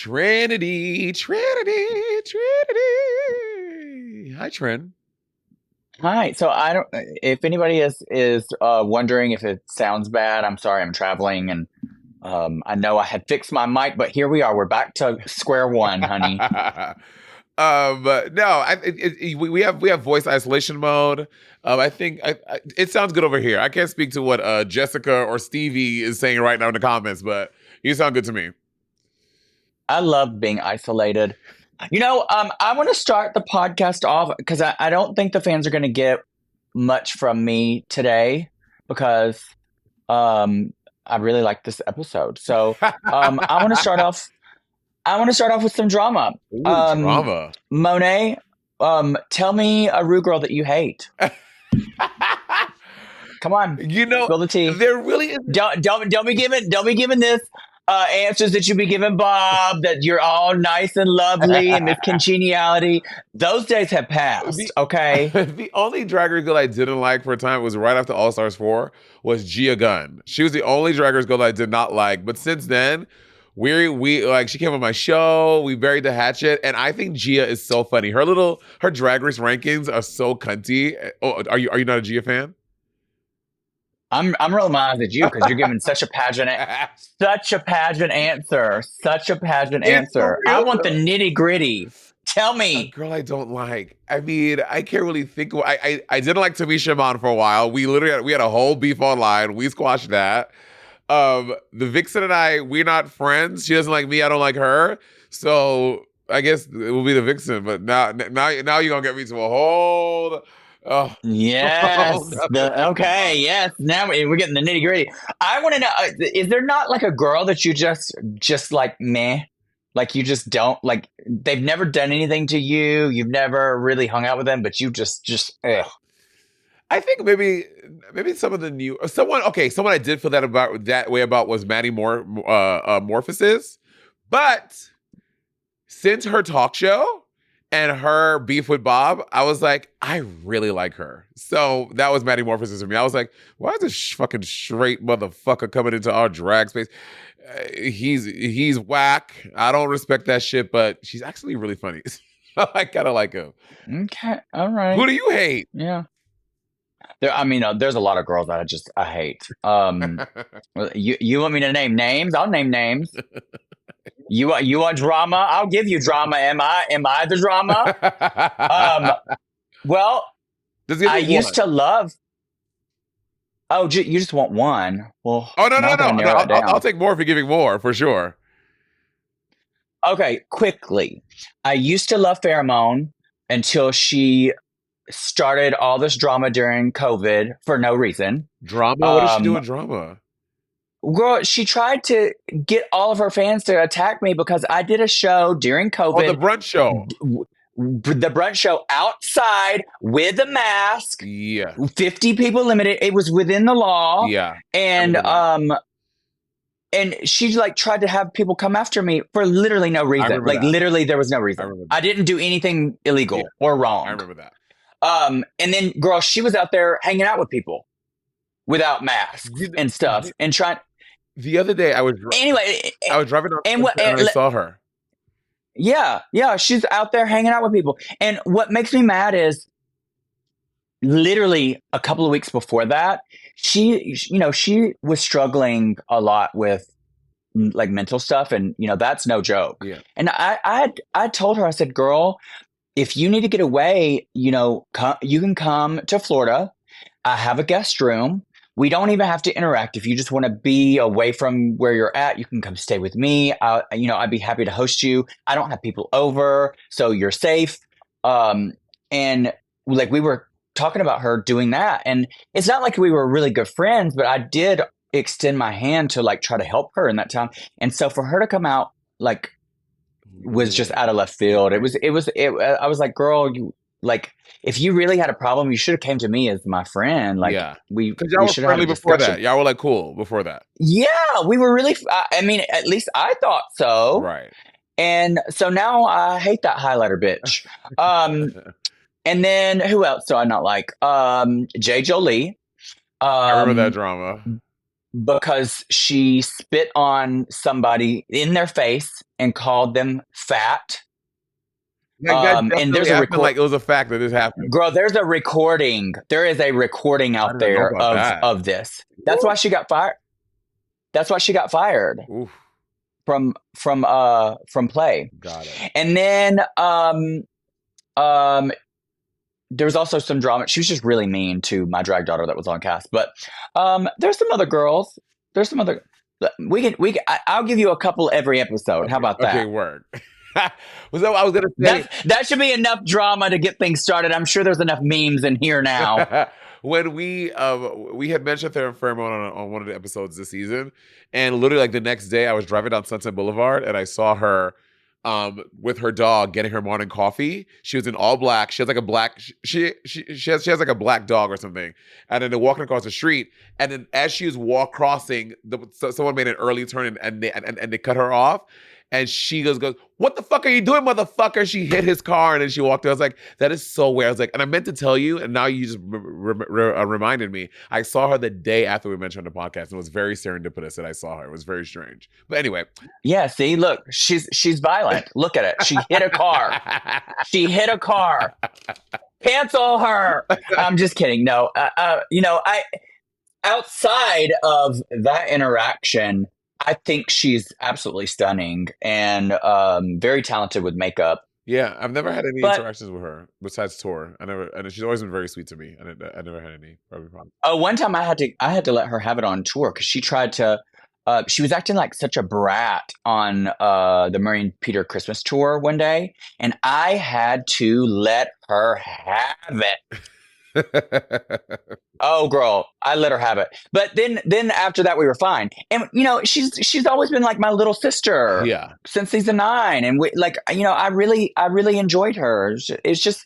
Trinity, Trinity, Trinity. Hi, Trin. Hi. So I don't. If anybody is wondering if it sounds bad, I'm sorry. I'm traveling, and I know I had fixed my mic, but here we are. We're back to square one, honey. No, we have voice isolation mode. I think it sounds good over here. I can't speak to what Jessica or Stevie is saying right now in the comments, but you sound good to me. I love being isolated. I want to start the podcast off because I don't think the fans are going to get much from me today because I really like this episode. So I want to start off. I want to start off with some drama. Ooh, drama. Monet, tell me a Rue girl that you hate. Come on, spill the tea. There really is. Don't be giving this answers that you be giving Bob, that you're all nice and lovely and this congeniality. Those days have passed. Okay. The only Drag Race girl I didn't like for a time was right after All Stars 4 was Gia Gunn. She was the only Drag Race girl that I did not like. But since then, we like she came on my show. We buried the hatchet, and I think Gia is so funny. Her Drag Race rankings are so cunty. Oh, are you not a Gia fan? I'm real mad at you because you're giving such a pageant answer. I want the nitty gritty. Tell me. A girl I don't like. I mean, I can't really think. I didn't like Tamisha Iman for a while. We had a whole beef online. We squashed that. The Vixen and we're not friends. She doesn't like me. I don't like her. So I guess it will be the Vixen. But now you're gonna get me to a whole. Oh. Yes. Okay. Yes. Now we're getting the nitty gritty. I want to know: is there not like a girl that you just like meh, like you just don't like? They've never done anything to you. You've never really hung out with them, but you just ugh. I think maybe some of the new someone I did feel that way about was Maddie Morphosis, but since her talk show and her beef with Bob, I was like, I really like her. So that was Maddie Morphosis for me. I was like, why is this fucking straight motherfucker coming into our drag space? He's whack. I don't respect that shit, but she's actually really funny. I kind of like him. Okay, all right. Who do you hate? Yeah. There's a lot of girls that I hate. You want me to name names? I'll name names. You want drama? I'll give you drama. Am I the drama? Well, I used to love. Oh, you just want one? Well, oh no! I'll take more if you're giving more for sure. Okay, quickly. I used to love Pheromone until she started all this drama during COVID for no reason. Drama? What did she do in drama? Girl, she tried to get all of her fans to attack me because I did a show during COVID. Oh, the brunch show. The brunch show outside with a mask. Yeah. 50 people limited. It was within the law. Yeah. And she like tried to have people come after me for literally no reason. Like literally there was no reason. I didn't do anything illegal or wrong. I remember that. And then, girl, she was out there hanging out with people without masks and stuff and trying. The other day, I was driving on and I saw her. Yeah, she's out there hanging out with people. And what makes me mad is literally a couple of weeks before that, she was struggling a lot with like mental stuff, and that's no joke. Yeah. And I told her, I said, girl, if you need to get away, you can come to Florida. I have a guest room. We don't even have to interact. If you just want to be away from where you're at, you can come stay with me. I'd be happy to host you. I don't have people over, so you're safe. And like we were talking about her doing that, and it's not like we were really good friends, but I did extend my hand to like try to help her in that time. And so for her to come out like was just out of left field. I was like, girl, you like, if you really had a problem, you should have came to me as my friend. Like, because y'all were friendly before that. Y'all were like cool before that. Yeah, we were really. I mean, at least I thought so. Right. And so now I hate that highlighter bitch. And then who else do I not like? J. Jolie. I remember that drama. because she spit on somebody in their face and called them fat. Like that And definitely there's a happened. record. Like it was a fact that this happened. Girl, there's a recording. There is a recording I out didn't know there about that. of this. That's why she got fired. That's why she got fired Oof, from play. got it. And then there was also some drama. She was just really mean to my drag daughter that was on cast. But there's some other girls. There's some other. I'll give you a couple every episode. Okay, How about okay, that? word. Was that what I was gonna say? That should be enough drama to get things started. I'm sure there's enough memes in here now. When we had mentioned Theron Fairmont on one of the episodes this season, and literally like the next day I was driving down Sunset Boulevard and I saw her with her dog getting her morning coffee. She was in all black. She has like a black she has like a black dog or something. And then they're walking across the street. And then as she was crossing, someone made an early turn and they cut her off. And she goes, "What the fuck are you doing, motherfucker?" She hit his car and then she walked away. I was like, that is so weird. I was like, and I meant to tell you, and now you just reminded me. I saw her the day after we mentioned on the podcast, and it was very serendipitous that I saw her. It was very strange. But anyway. Yeah, see, look, she's violent. Look at it. She hit a car. She hit a car. Cancel her. I'm just kidding. No, I outside of that interaction, I think she's absolutely stunning and very talented with makeup. Yeah, I've never had any interactions with her besides tour. And she's always been very sweet to me. I never had any problems. Oh, one time I had to let her have it on tour because she tried to. She was acting like such a brat on the Murray and Peter Christmas tour one day, and I had to let her have it. Oh, girl, I let her have it. But then after that, we were fine. And she's always been like my little sister. Yeah. Since season 9, and I really enjoyed her. It's just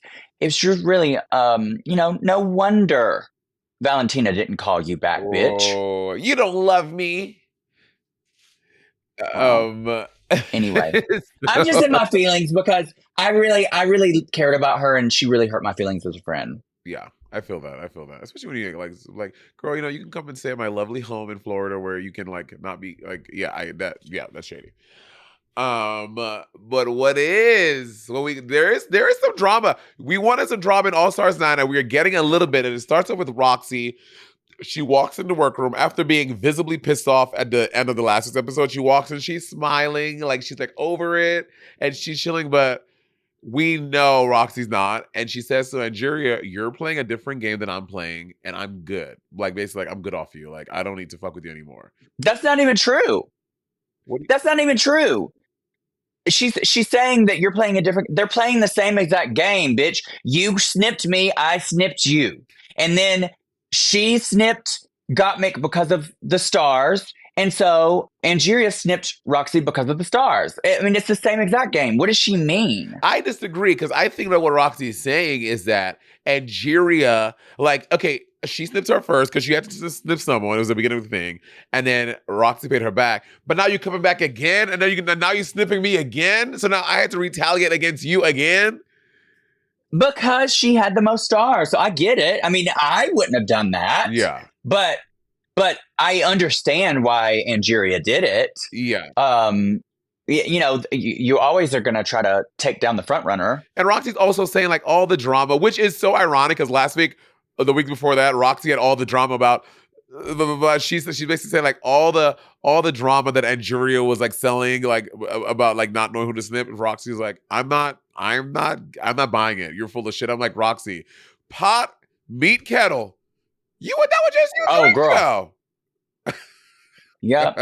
really no wonder Valentina didn't call you back, bitch. Oh, you don't love me. Anyway, I'm just in my feelings because I really cared about her, and she really hurt my feelings as a friend. Yeah, I feel that. Especially when you like, girl, you can come and stay at my lovely home in Florida where you can like not be like, that's shady. But there is some drama. We wanted some drama in All Stars 9, and we are getting a little bit. And it starts off with Roxy. She walks in the workroom after being visibly pissed off at the end of the last week's episode. She walks in, she's smiling, like she's like over it, and she's chilling, but we know Roxy's not. And she says to Nigeria, "You're playing a different game than I'm playing, and I'm good." Like basically, like I'm good off you. Like I don't need to fuck with you anymore. That's not even true. That's not even true. She's saying that you're playing a different. They're playing the same exact game, bitch. You snipped me, I snipped you, and then she snipped Gottmik because of the stars, and so Angeria snipped Roxy because of the stars. I mean, it's the same exact game. What does she mean? I disagree because I think that what Roxy is saying is that Angeria, like, okay, she snipped her first because she had to snip someone. It was the beginning of the thing, and then Roxy paid her back. But now you're coming back again, and now you're snipping me again. So now I had to retaliate against you again. Because she had the most stars. So I get it. I mean, I wouldn't have done that. Yeah. But I understand why Angeria did it. Yeah. You always are going to try to take down the front runner. And Roxy's also saying like all the drama, which is so ironic because last week, or the week before that, Roxy had all the drama about she's basically saying like all the drama that Angeria was like selling like about like not knowing who to snip. And Roxy's like, I'm not buying it. You're full of shit. I'm like, Roxy, pot, meat, kettle. You that was just you. Oh, girl. Yep.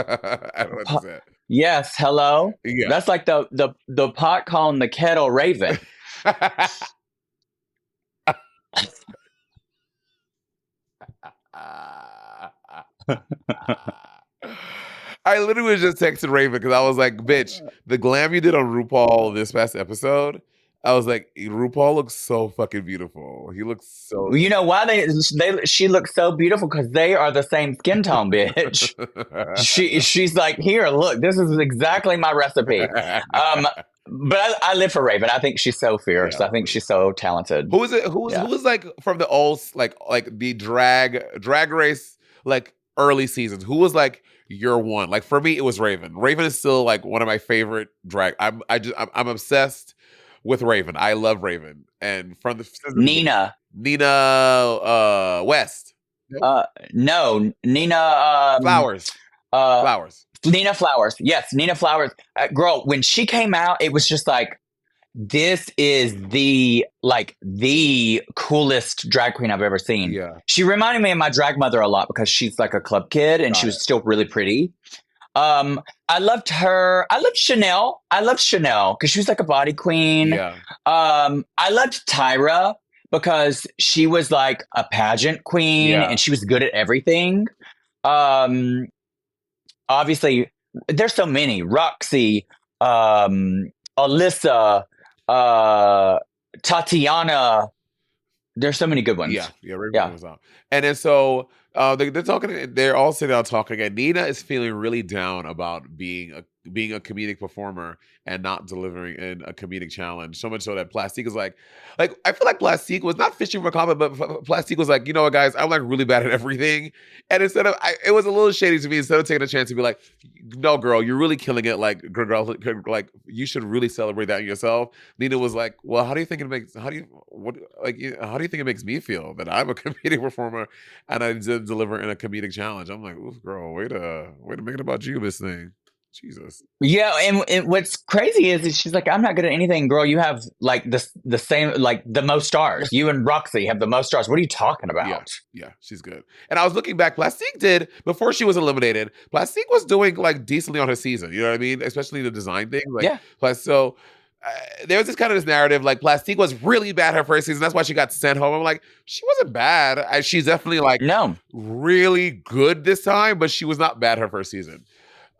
I don't know what to say. Yes. Hello. Yeah. That's like the pot calling the kettle raven. I literally just texted Raven because I was like, bitch, the glam you did on RuPaul this past episode, I was like, RuPaul looks so fucking beautiful. He looks so... You know why she looks so beautiful? Because they are the same skin tone, bitch. She's like, here, look, this is exactly my recipe. But I live for Raven. I think she's so fierce. Yeah. I think she's so talented. Who is it? Who's like from the old like the drag race? Like early seasons, who was like your one? Like for me, it was Raven. Raven is still like one of my favorite drag. I'm obsessed with Raven. I love Raven, and from the since the beginning. Nina. Nina West. Nope. No, Nina. Flowers. Uh, Flowers. Nina Flowers. Yes, Nina Flowers. Girl, when she came out, it was just like, this is the coolest drag queen I've ever seen. Yeah. She reminded me of my drag mother a lot because she's like a club kid and Got she it. was still really pretty. I loved her. I loved Chanel. I loved Chanel because she was like a body queen. Yeah. I loved Tyra because she was like a pageant queen Yeah. and she was good at everything. Obviously, there's so many. Roxy, Alyssa, Tatiana. There's so many good ones. Yeah, Raven was out. And then so they're talking. They're all sitting down talking, and Nina is feeling really down about being a comedic performer and not delivering in a comedic challenge. So much so that Plastique is like I feel like Plastique was not fishing for a comment, but Plastique was like, you know what, guys, I'm like really bad at everything. And instead of, it was a little shady to me. Instead of taking a chance to be like, no, girl, you're really killing it. Like, girl, like you should really celebrate that in yourself. Nina was like, well, how do you think it makes? How do you think it makes me feel that I'm a comedic performer and I did deliver in a comedic challenge? I'm like, ooh, girl, way to make it about you, Miss Thing. Jesus. Yeah, and what's crazy is she's like, I'm not good at anything, girl. You have like the same, like the most stars. You and Roxy have the most stars. What are you talking about? Yeah, she's good. And I was looking back, Plastique did, before she was eliminated, Plastique was doing like decently on her season. You know what I mean? Especially the design thing. Like, yeah. So there was this kind of this narrative, like Plastique was really bad her first season. That's why she got sent home. I'm like, she wasn't bad. She's definitely like really good this time, but she was not bad her first season.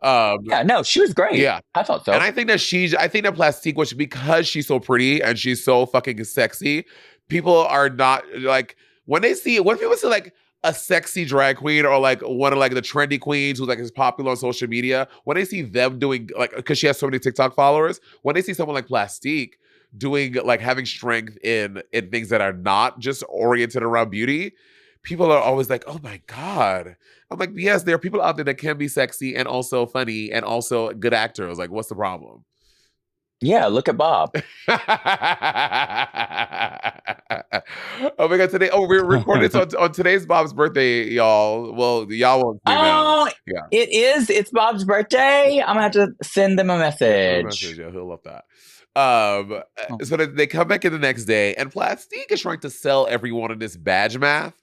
Yeah, no, she was great. Yeah, I thought so. And I think that Plastique was, because she's so pretty and she's so fucking sexy, people are not like, when people see like a sexy drag queen or like one of like the trendy queens who's like is popular on social media, when they see them doing like, because she has so many TikTok followers, when they see someone like Plastique doing like having strength in things that are not just oriented around beauty, people are always like, oh my God. I'm like, yes, there are people out there that can be sexy and also funny and also good actors. Like, what's the problem? Yeah, look at Bob. Oh my God, today. Oh, we're recording this on today's Bob's birthday, y'all. Well, y'all won't see now. Yeah. It is. It's Bob's birthday. I'm gonna have to send them a message. Yeah, he'll love that. So they come back in the next day, and Plastique is trying to sell everyone in this badge math.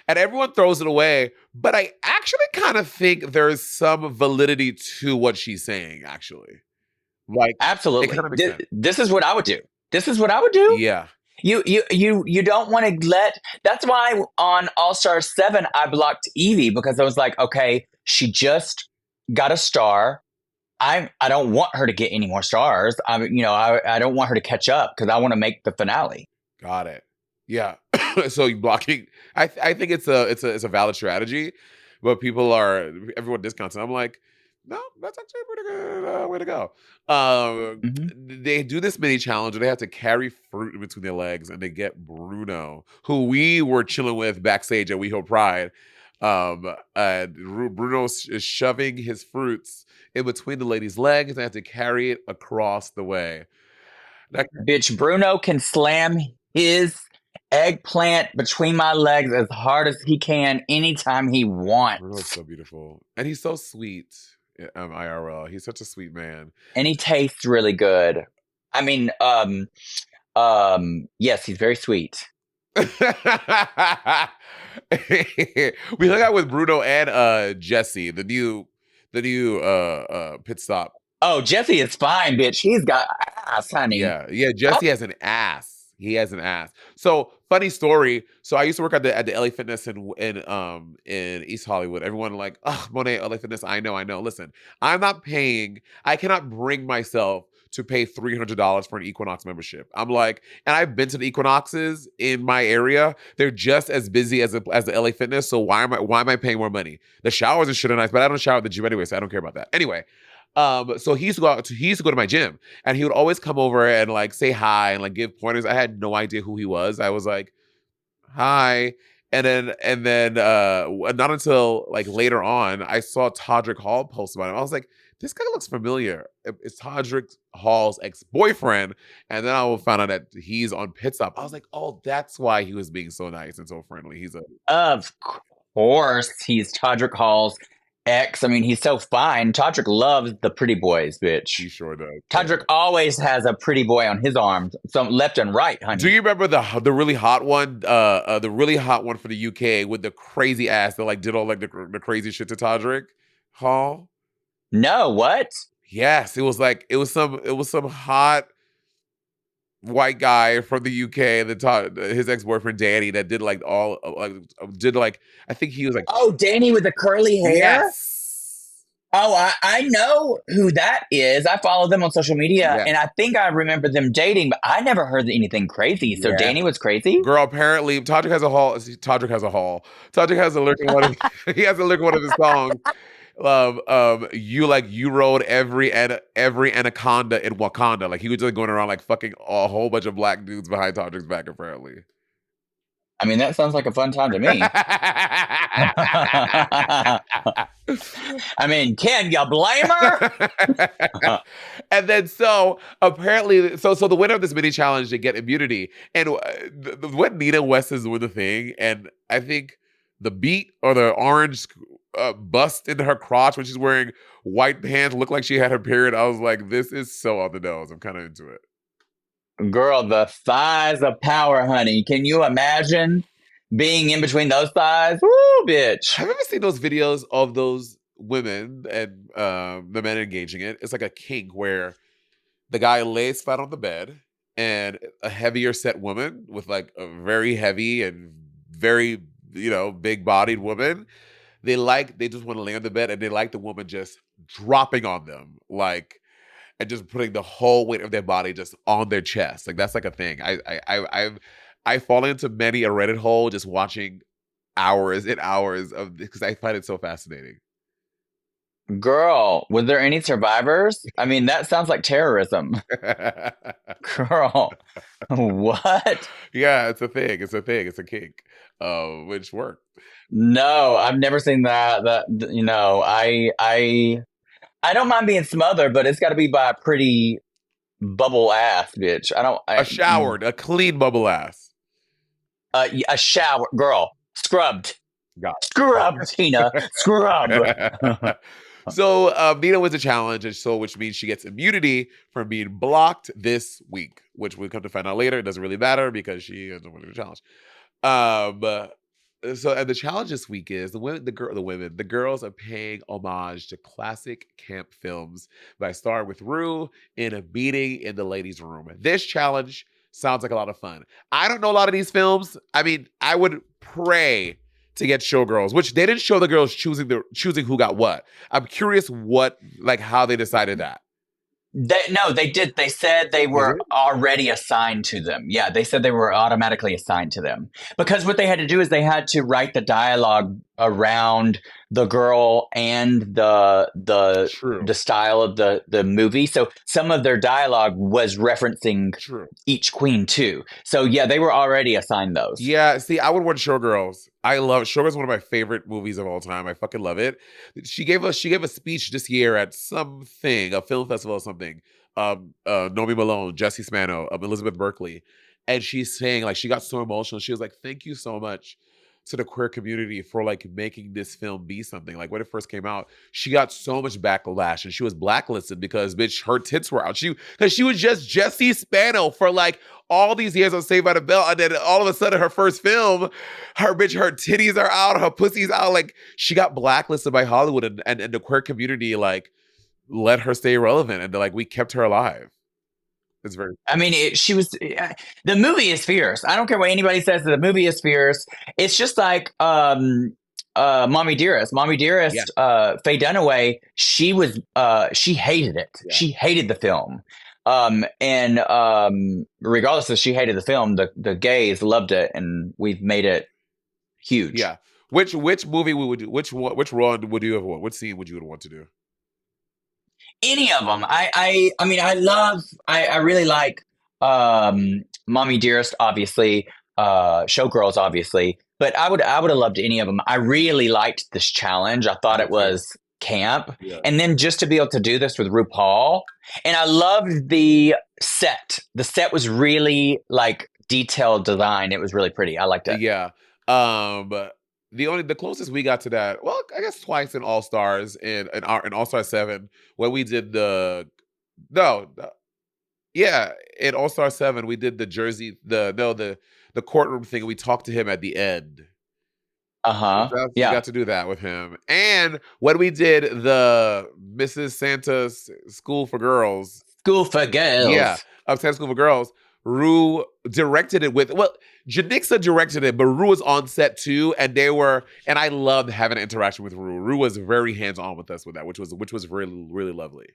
And everyone throws it away. But I actually kind of think there's some validity to what she's saying, actually. Like, absolutely. It kind of makes sense. This is what I would do. This is what I would do. Yeah. You don't want to let. That's why on All Star 7 I blocked Evie, because I was like, okay, she just got a star. I don't want her to get any more stars. I don't want her to catch up because I want to make the finale. Got it. Yeah. So you blocking. I think it's a valid strategy, but everyone discounts it. I'm like, no, that's actually a pretty good way to go. They do this mini challenge where they have to carry fruit in between their legs, and they get Bruno, who we were chilling with backstage at We Hope Pride. Bruno is shoving his fruits in between the ladies' legs, and they have to carry it across the way. Bitch, Bruno can slam his eggplant between my legs as hard as he can anytime he wants. Bruno's so beautiful. And he's so sweet. IRL. He's such a sweet man. And he tastes really good. I mean, yes, he's very sweet. We hung out with Bruno and Jesse, the new pit stop. Oh, Jesse is fine, bitch. He's got ass, honey. Yeah, Jesse has an ass. He has an ass. So funny story. So I used to work at the LA Fitness in East Hollywood. Everyone like, oh, Monet, LA Fitness. I know. Listen, I'm not paying. I cannot bring myself to pay $300 for an Equinox membership. I'm like, and I've been to the Equinoxes in my area. They're just as busy as the LA Fitness. So why am I paying more money? The showers are shit nice, but I don't shower at the gym anyway, so I don't care about that. Anyway. So he used to go to my gym, and he would always come over and like say hi and like give pointers. I had no idea who he was. I was like, hi. And then not until like later on, I saw Todrick Hall post about him. I was like, this guy looks familiar. It's Todrick Hall's ex-boyfriend. And then I found out that he's on Pit Stop. I was like, oh, that's why he was being so nice and so friendly. He's a Of course, he's Todrick Hall's ex. I mean, he's so fine. Todrick loves the pretty boys, bitch. he sure does. Todrick always has a pretty boy on his arm, so left and right, honey. Do you remember the really hot one? The really hot one for the UK with the crazy ass that like did all like the crazy shit to Todrick Hall? No, what? Yes, it was some hot white guy from the UK that taught his ex boyfriend Danny that did like all did like I think he was like Oh, Danny with the curly hair? yes, Oh, I know who that is. I follow them on social media, yeah, and I think I remember them dating, but I never heard anything crazy. So yeah. Danny was crazy? Girl, apparently Todrick has a haul. Todrick has a haul. Todrick has a lyric in one of he has a lyric in one of his songs. You rode every anaconda in Wakanda. Like he was just going around like fucking a whole bunch of black dudes behind Todrick's back, apparently. I mean, that sounds like a fun time to me. I mean, can you blame her? And then so apparently so the winner of this mini challenge to get immunity and when Nina West is doing the thing and I think the beat or the orange bust into her crotch when she's wearing white pants looked like she had her period. I was like, this is so on the nose. I'm kind of into it. Girl, the thighs of power, honey. Can you imagine being in between those thighs? Woo, bitch. Have you ever seen those videos of those women and the men engaging it? It's like a kink where the guy lays flat on the bed and a heavier set woman with like a very heavy and very, big bodied woman. They just want to lay on the bed and they like the woman just dropping on them, like, and just putting the whole weight of their body just on their chest. Like that's like a thing. I've fallen into many a Reddit hole just watching hours and hours of because I find it so fascinating. Girl, was there any survivors? I mean, that sounds like terrorism. Girl, what? Yeah, it's a thing. It's a thing. It's a kink, which worked. No, I've never seen that. I don't mind being smothered, but it's got to be by a pretty bubble ass, bitch. I don't. A showered, a clean bubble ass. A shower, girl, scrubbed, Got scrubbed, Tina, scrubbed. it. So Nina wins a challenge, and so which means she gets immunity from being blocked this week, which we come to find out later. It doesn't really matter because she ends up winning the challenge. Um, and the challenge this week is the girls are paying homage to classic camp films by starring with Rue in a meeting in the ladies' room. This challenge sounds like a lot of fun. I don't know a lot of these films. I mean, I would pray to get showgirls, which they didn't show the girls choosing who got what. I'm curious how they decided that. No, they did. They said they were already assigned to them. Yeah, they said they were automatically assigned to them. Because what they had to do is they had to write the dialogue around the girl and the style of the movie. So some of their dialogue was referencing each queen too. So yeah, they were already assigned those. Yeah, see, I would watch Showgirls. I love Showgirls. One of my favorite movies of all time. I fucking love it. She gave a speech this year at something, a film festival or something. Nomi Malone, Jesse Spano, Elizabeth Berkley, and she's saying like she got so emotional. She was like, "Thank you so much to the queer community for like making this film be something." Like when it first came out, she got so much backlash and she was blacklisted because bitch, her tits were out. Because she was just Jessie Spano for like all these years on Saved by the Bell, and then all of a sudden her first film, her titties are out, her pussy's out. Like she got blacklisted by Hollywood and the queer community like let her stay relevant and like we kept her alive. It's very. I mean, the movie is fierce. I don't care what anybody says. The movie is fierce. It's just like Mommy Dearest. Mommy Dearest, Faye Dunaway. She hated it. Yeah. She hated the film. Regardless if she hated the film, the gays loved it, and we've made it huge. Yeah. Which movie would you? Which run would you have want? What scene would you want to do? Any of them. I mean, I really like Mommy Dearest, obviously, Showgirls, obviously. But I would have loved any of them. I really liked this challenge. I I thought did it too. was camp. Yeah. And then just to be able to do this with RuPaul. And I loved the set. The set was really like detailed design. It was really pretty. I liked it. Yeah. Um the closest we got to that, well, I guess twice in All Stars in All Star 7 when we did the no, yeah, in All Star 7 we did the jersey the no the courtroom thing and we talked to him at the end. Uh-huh. We Yeah. got to do that with him. And when we did the Mrs. Santa's School for Girls, School for yeah, girls. Uptown School for Girls, Rue directed it with, well, Janixa directed it, but Rue was on set too, and and I loved having an interaction with Rue. Rue was very hands on with us with that, which was really really lovely.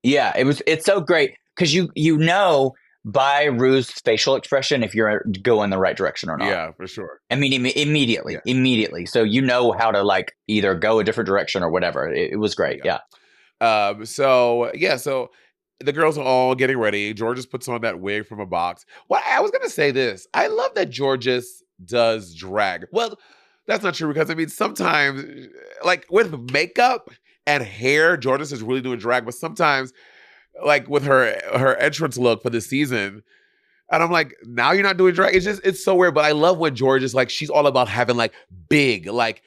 Yeah, it's so great because you know by Rue's facial expression if you're going the right direction or not. Yeah, for sure. I mean, Yeah, immediately. So you know how to like either go a different direction or whatever. It was great. yeah. Yeah. So yeah, so the girls are all getting ready. Georges puts on that wig from a box. Well, I was gonna say this. I love that Georges does drag. Well, that's not true because I mean sometimes, like with makeup and hair, Georges is really doing drag. But sometimes, like with her entrance look for this season, and I'm like, now you're not doing drag. It's so weird. But I love when Georges like she's all about having like big like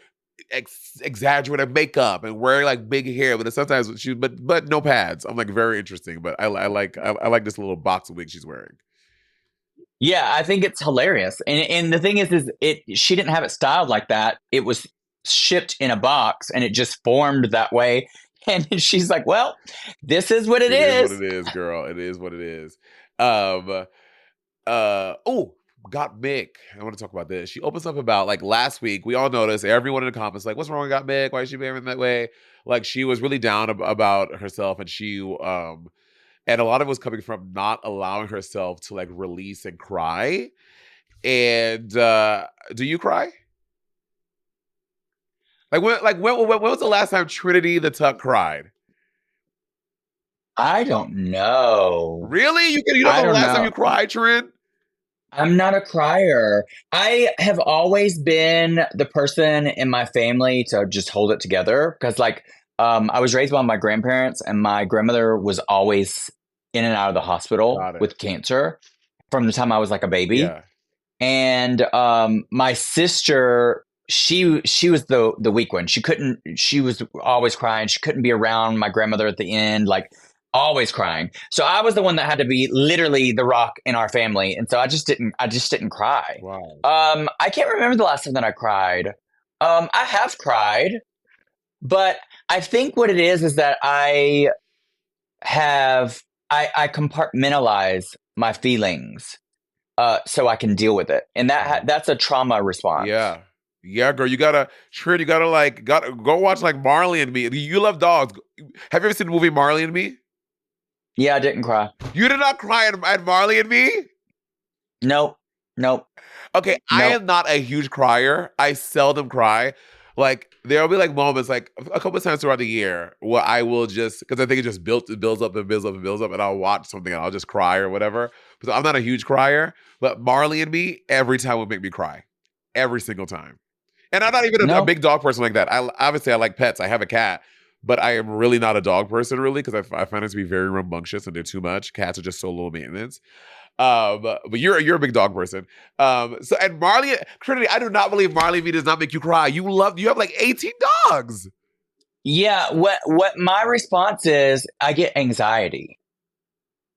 exaggerated makeup and wearing like big hair, but sometimes she but no pads. I'm like very interesting, but I like this little box wig she's wearing. Yeah, I think it's hilarious. And the thing is it she didn't have it styled like that. It was shipped in a box and it just formed that way. And she's like, "Well, this is what it It is what is." it is, girl. It is what it is. Um, oh, got Mick. I want to talk about this. She opens up about like last week. We all noticed everyone in the comments like, "What's wrong with Got Mick? Why is she behaving that way?" Like she was really down about herself, and and a lot of it was coming from not allowing herself to like release and cry. And do you cry? When was the last time Trinity the Tuck cried? I don't know. Really? You don't I know the don't last time you know. cried, Trin? I'm not a crier. I have always been the person in my family to just hold it together because, like, I was raised by my grandparents, and my grandmother was always in and out of the hospital Got it. with cancer from the time I was like a baby. Yeah. And my sister, she was the weak one. She couldn't. She was always crying. She couldn't be around my grandmother at the end. Like always crying. So I was the one that had to be literally the rock in our family, and so I just didn't cry. Wow. I can't remember the last time that I cried. I have cried, but I think what it is that have I compartmentalize my feelings so I can deal with it, and Mhm. that's a trauma response. Yeah. Yeah, girl, you gotta like, gotta go watch like Marley and Me. You love dogs. Have you ever seen the movie Marley and Me? Yeah, I didn't cry. You did not cry at Marley and Me? Nope, nope, Okay, I nope. am not a huge crier. I seldom cry. Like there'll be like moments like a couple of times throughout the year where I will just because I think it builds up and builds up and builds up, and I'll watch something and I'll just cry or whatever. So I'm not a huge crier, but Marley and Me every time will make me cry, every single time. And I'm not even a No. big dog person like that. I obviously I like pets. I have a cat, but I am really not a dog person really because I find it to be very rambunctious and they're too much. Cats are just so low maintenance. But you're a big dog person. So and Marley Trinity, I do not believe Marley V does not make you cry. You have like 18 dogs. Yeah, what my response is, I get anxiety.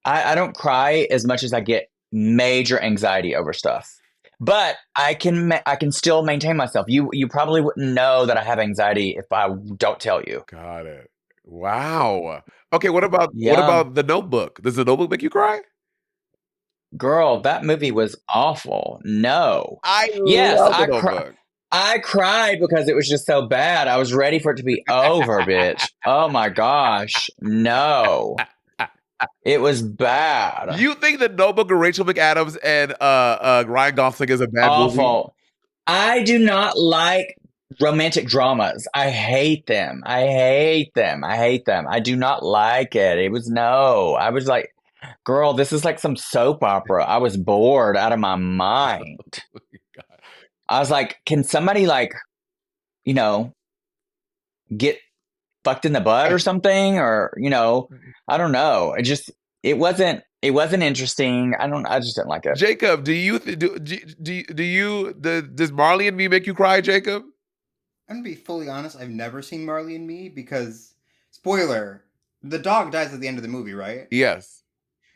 I don't cry as much as I get major anxiety over stuff. But I can still maintain myself. You probably wouldn't know that I have anxiety if I don't tell you. Got it. Wow. Okay, what Yeah, about the Notebook? Does the Notebook make you cry? girl, that movie was awful. No. I Yes, love the Notebook. I cried because it was just so bad. I was ready for it to be over, bitch. Oh my gosh. No. It was bad. You think the Notebook of Rachel McAdams and Ryan Gosling is a bad movie? Awful. I do not like romantic dramas. I hate them. I hate them. I hate them. I do not like it. It was no. I was like, girl, this is like some soap opera. I was bored out of my mind. I was like, can somebody like, you know, get fucked in the butt or something? Or, I don't know. It wasn't interesting. I just didn't like it. Jacob, does Marley and Me make you cry, Jacob? I'm gonna be fully honest. I've never seen Marley and Me because, spoiler, the dog dies at the end of the movie, right? Yes.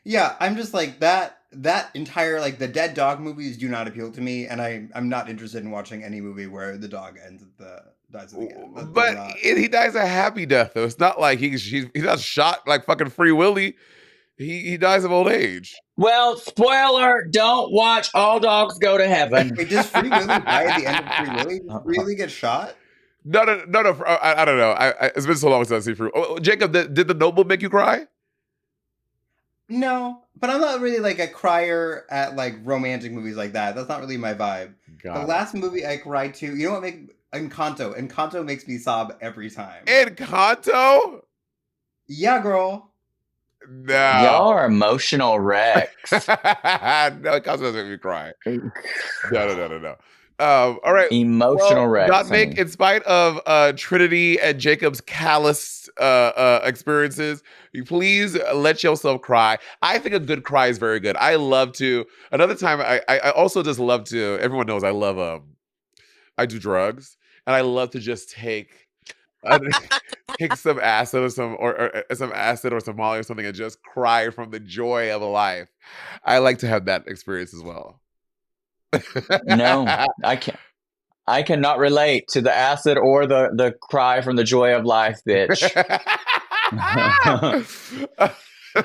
Yeah, I'm just like that. That entire like the dead dog movies do not appeal to me, and I'm not interested in watching any movie where the dog dies at the end. I'm But not. he dies a happy death, though. It's not like he's not shot like fucking Free Willy. He dies of old age. Well, spoiler, don't watch All Dogs Go to Heaven. Wait, does Free Willy die at the end of Free Willy? Does Free Willy get shot? No. I don't know. It's been so long since I've seen Free. Oh, Jacob, did The Notebook make you cry? No, but I'm not really like a crier at like romantic movies like that. That's not really my vibe. The last movie I cried to, you know what make Encanto. Encanto makes me sob every time. Encanto? Yeah, girl. No. Y'all are emotional wrecks. No, Encanto doesn't make me cry. No. All right. Emotional wrecks. Not Mick, in spite of Trinity and Jacob's callous experiences, you please let yourself cry. I think a good cry is very good. I love to. Another time, I also just love to. Everyone knows I love. I do drugs, and I love to just take some acid or some acid or some Molly or something, and just cry from the joy of life. I like to have that experience as well. No, I can't. I cannot relate to the acid or the cry from the joy of life, bitch.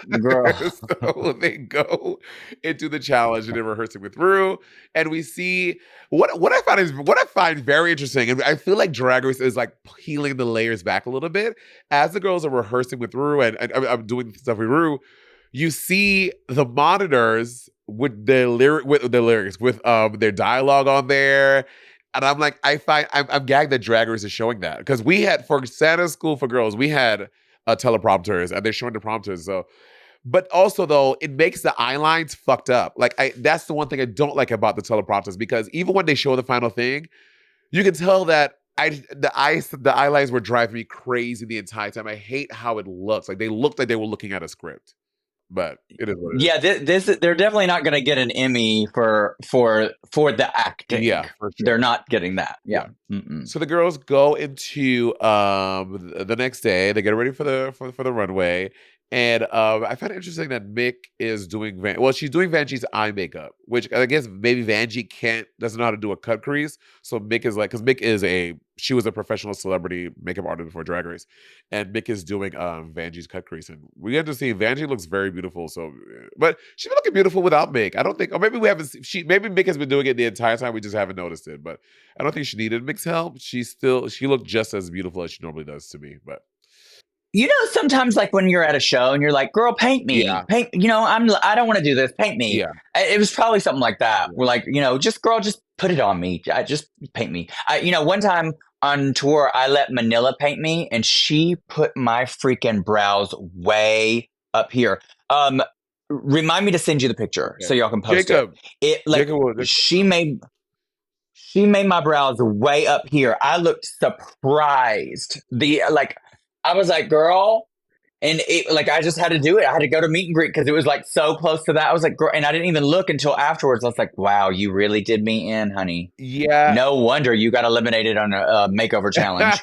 Girl. So they go into the challenge and they're rehearsing with Rue, and we see what I find very interesting, and I feel like Drag Race is like peeling the layers back a little bit as the girls are rehearsing with Rue, and I'm doing stuff with Rue. You see the monitors with their lyrics, with their dialogue on there. And I'm like, I'm gagged that Drag Race is showing that. Because we had, for Santa's School for Girls, we had teleprompters, and they're showing the prompters. So, but also though, it makes the eye lines fucked up. Like that's the one thing I don't like about the teleprompters, because even when they show the final thing, you can tell that the eye lines were driving me crazy the entire time. I hate how it looks. Like they looked like they were looking at a script. But it is what it is. Yeah, they're definitely not going to get an Emmy for the acting. Yeah, for sure. They're not getting that. Yeah. So the girls go into the next day. They get ready for the runway, and I found it interesting that Mick is doing she's doing Vanjie's eye makeup, which I guess maybe Vanjie doesn't know how to do a cut crease. So Mick is like, because Mick she was a professional celebrity makeup artist before Drag Race, and Mick is doing Vanjie's cut crease, and we get to see Vanjie looks very beautiful. So, but she's been looking beautiful without Mick. I don't think, or maybe we haven't. Maybe Mick has been doing it the entire time. We just haven't noticed it. But I don't think she needed Mick's help. She looked just as beautiful as she normally does to me. But sometimes like when you're at a show and you're like, "Girl, paint me, paint." I don't want to do this. Paint me. Yeah. It was probably something like that. We're like, just put it on me. Just paint me. One time on tour, I let Manila paint me, and she put my freaking brows way up here. Remind me to send you the picture so y'all can post Jacob, it. She made my brows way up here. I looked surprised. I was like, girl, and I just had to do it. I had to go to meet and greet because it was like so close to that. I was like, girl, and I didn't even look until afterwards. I was like, wow, you really did me in, honey. Yeah. No wonder you got eliminated on a makeover challenge.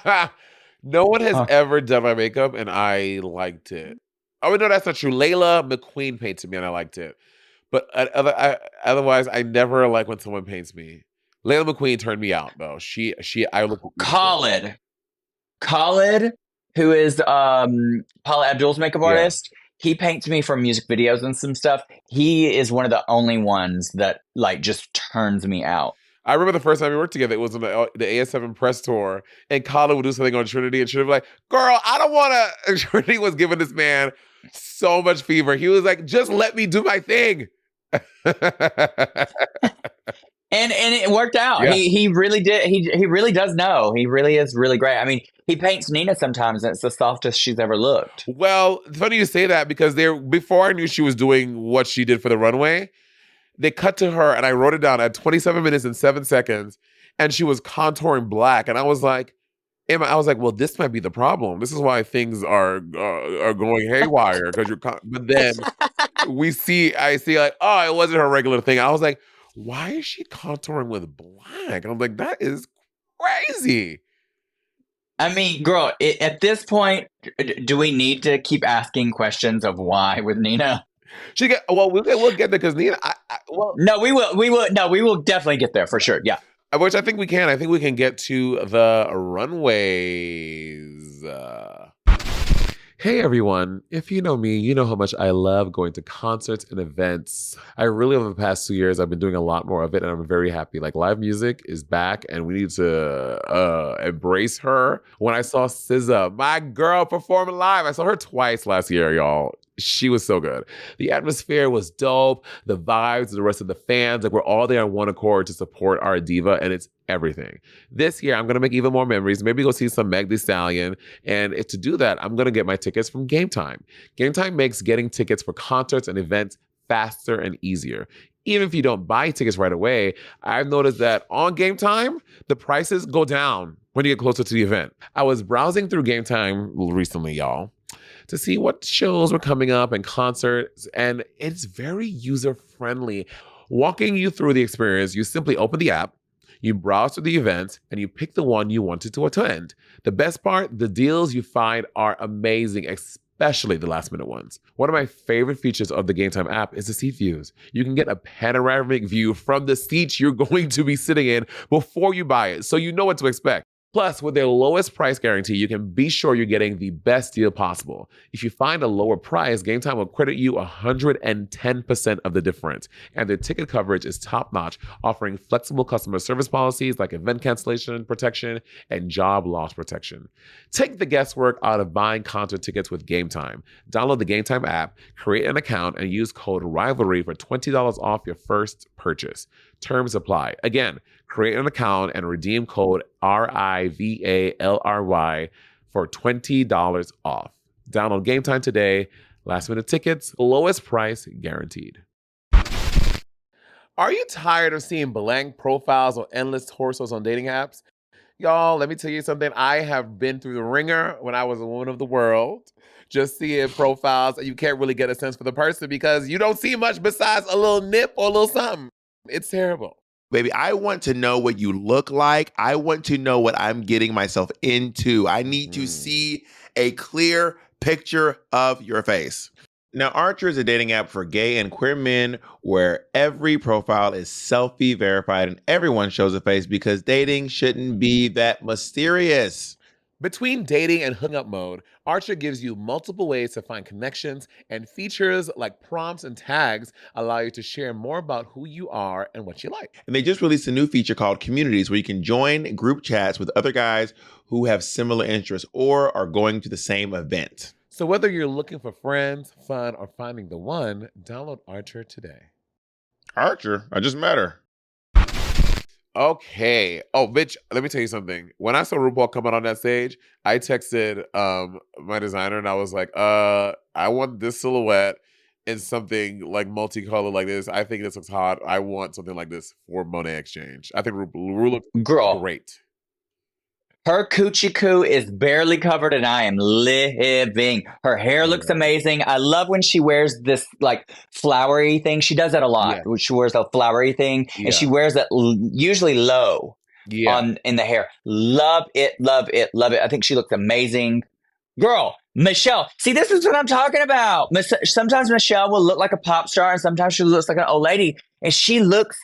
No one has ever done my makeup, and I liked it. Oh, no, that's not true. Layla McQueen painted me, and I liked it. But otherwise, I never like when someone paints me. Layla McQueen turned me out, though. I look. Khalid, who is Paula Abdul's makeup artist, he paints me for music videos and some stuff. He is one of the only ones that just turns me out. I remember the first time we worked together, it was on the AS7 press tour, and Khalid would do something on Trinity, and Trinity would be like, girl, I don't want to. Trinity was giving this man so much fever. He was like, just let me do my thing. And it worked out. Yeah. He really did. He really does know. He really is really great. I mean, he paints Nina sometimes, and it's the softest she's ever looked. Well, it's funny you say that, because before I knew she was doing what she did for the runway, they cut to her, and I wrote it down at 27 minutes and 7 seconds, and she was contouring black, and I was like, Emma, I was like, well, this might be the problem. This is why things are going haywire because but then I see like, oh, it wasn't her regular thing. I was like, why is she contouring with black? I'm like, that is crazy. I mean, girl, at this point, do we need to keep asking questions of why with Nina? We'll get there because Nina. No, we will. No, we will definitely get there for sure. Yeah. Which I think we can. I think we can get to the runways. Hey everyone, if you know me, you know how much I love going to concerts and events. I really, over the past 2 years, I've been doing a lot more of it, and I'm very happy. Like, live music is back, and we need to embrace her. When I saw SZA, my girl, performing live, I saw her twice last year, y'all. She was so good. The atmosphere was dope. The vibes, the rest of the fans, like we're all there on one accord to support our diva, and it's everything. This year, I'm gonna make even more memories. Maybe go see some Meg Thee Stallion, and to do that, I'm gonna get my tickets from Game Time. Game Time makes getting tickets for concerts and events faster and easier. Even if you don't buy tickets right away, I've noticed that on Game Time, the prices go down when you get closer to the event. I was browsing through Game Time recently, y'all, to see what shows were coming up and concerts, and it's very user-friendly. Walking you through the experience, you simply open the app, you browse through the events, and you pick the one you wanted to attend. The best part, the deals you find are amazing, especially the last-minute ones. One of my favorite features of the Game Time app is the seat views. You can get a panoramic view from the seats you're going to be sitting in before you buy it, so you know what to expect. Plus, with their lowest price guarantee, you can be sure you're getting the best deal possible. If you find a lower price, Game Time will credit you 110% of the difference. And their ticket coverage is top-notch, offering flexible customer service policies like event cancellation protection and job loss protection. Take the guesswork out of buying concert tickets with Game Time. Download the Game Time app, create an account, and use code RIVALRY for $20 off your first purchase. Terms apply. Again, create an account and redeem code RIVALRY for $20 off. Download Game Time today. Last minute tickets, lowest price guaranteed. Are you tired of seeing blank profiles or endless torsos on dating apps? Y'all, let me tell you something. I have been through the ringer when I was a woman of the world. Just seeing profiles, and you can't really get a sense for the person because you don't see much besides a little nip or a little something. It's terrible. Baby, I want to know what you look like. I want to know what I'm getting myself into. I need to see a clear picture of your face. Now, Archer is a dating app for gay and queer men where every profile is selfie verified and everyone shows a face because dating shouldn't be that mysterious. Between dating and hookup mode, Archer gives you multiple ways to find connections, and features like prompts and tags allow you to share more about who you are and what you like. And they just released a new feature called Communities where you can join group chats with other guys who have similar interests or are going to the same event. So whether you're looking for friends, fun, or finding the one, download Archer today. Archer? I just met her. Okay. Oh, bitch, let me tell you something. When I saw RuPaul come out on that stage, I texted my designer and I was like, I want this silhouette in something like multicolored like this. I think this looks hot. I want something like this for Monet Exchange. I think Ru looks great. Her coochie coo is barely covered and I am living. Her hair looks amazing. I love when she wears this like flowery thing. She does that a lot. Yeah. She wears a flowery thing and she wears that usually low in the hair. Love it, love it, love it. I think she looks amazing. Girl, Michelle. See, this is what I'm talking about. Sometimes Michelle will look like a pop star and sometimes she looks like an old lady. And she looks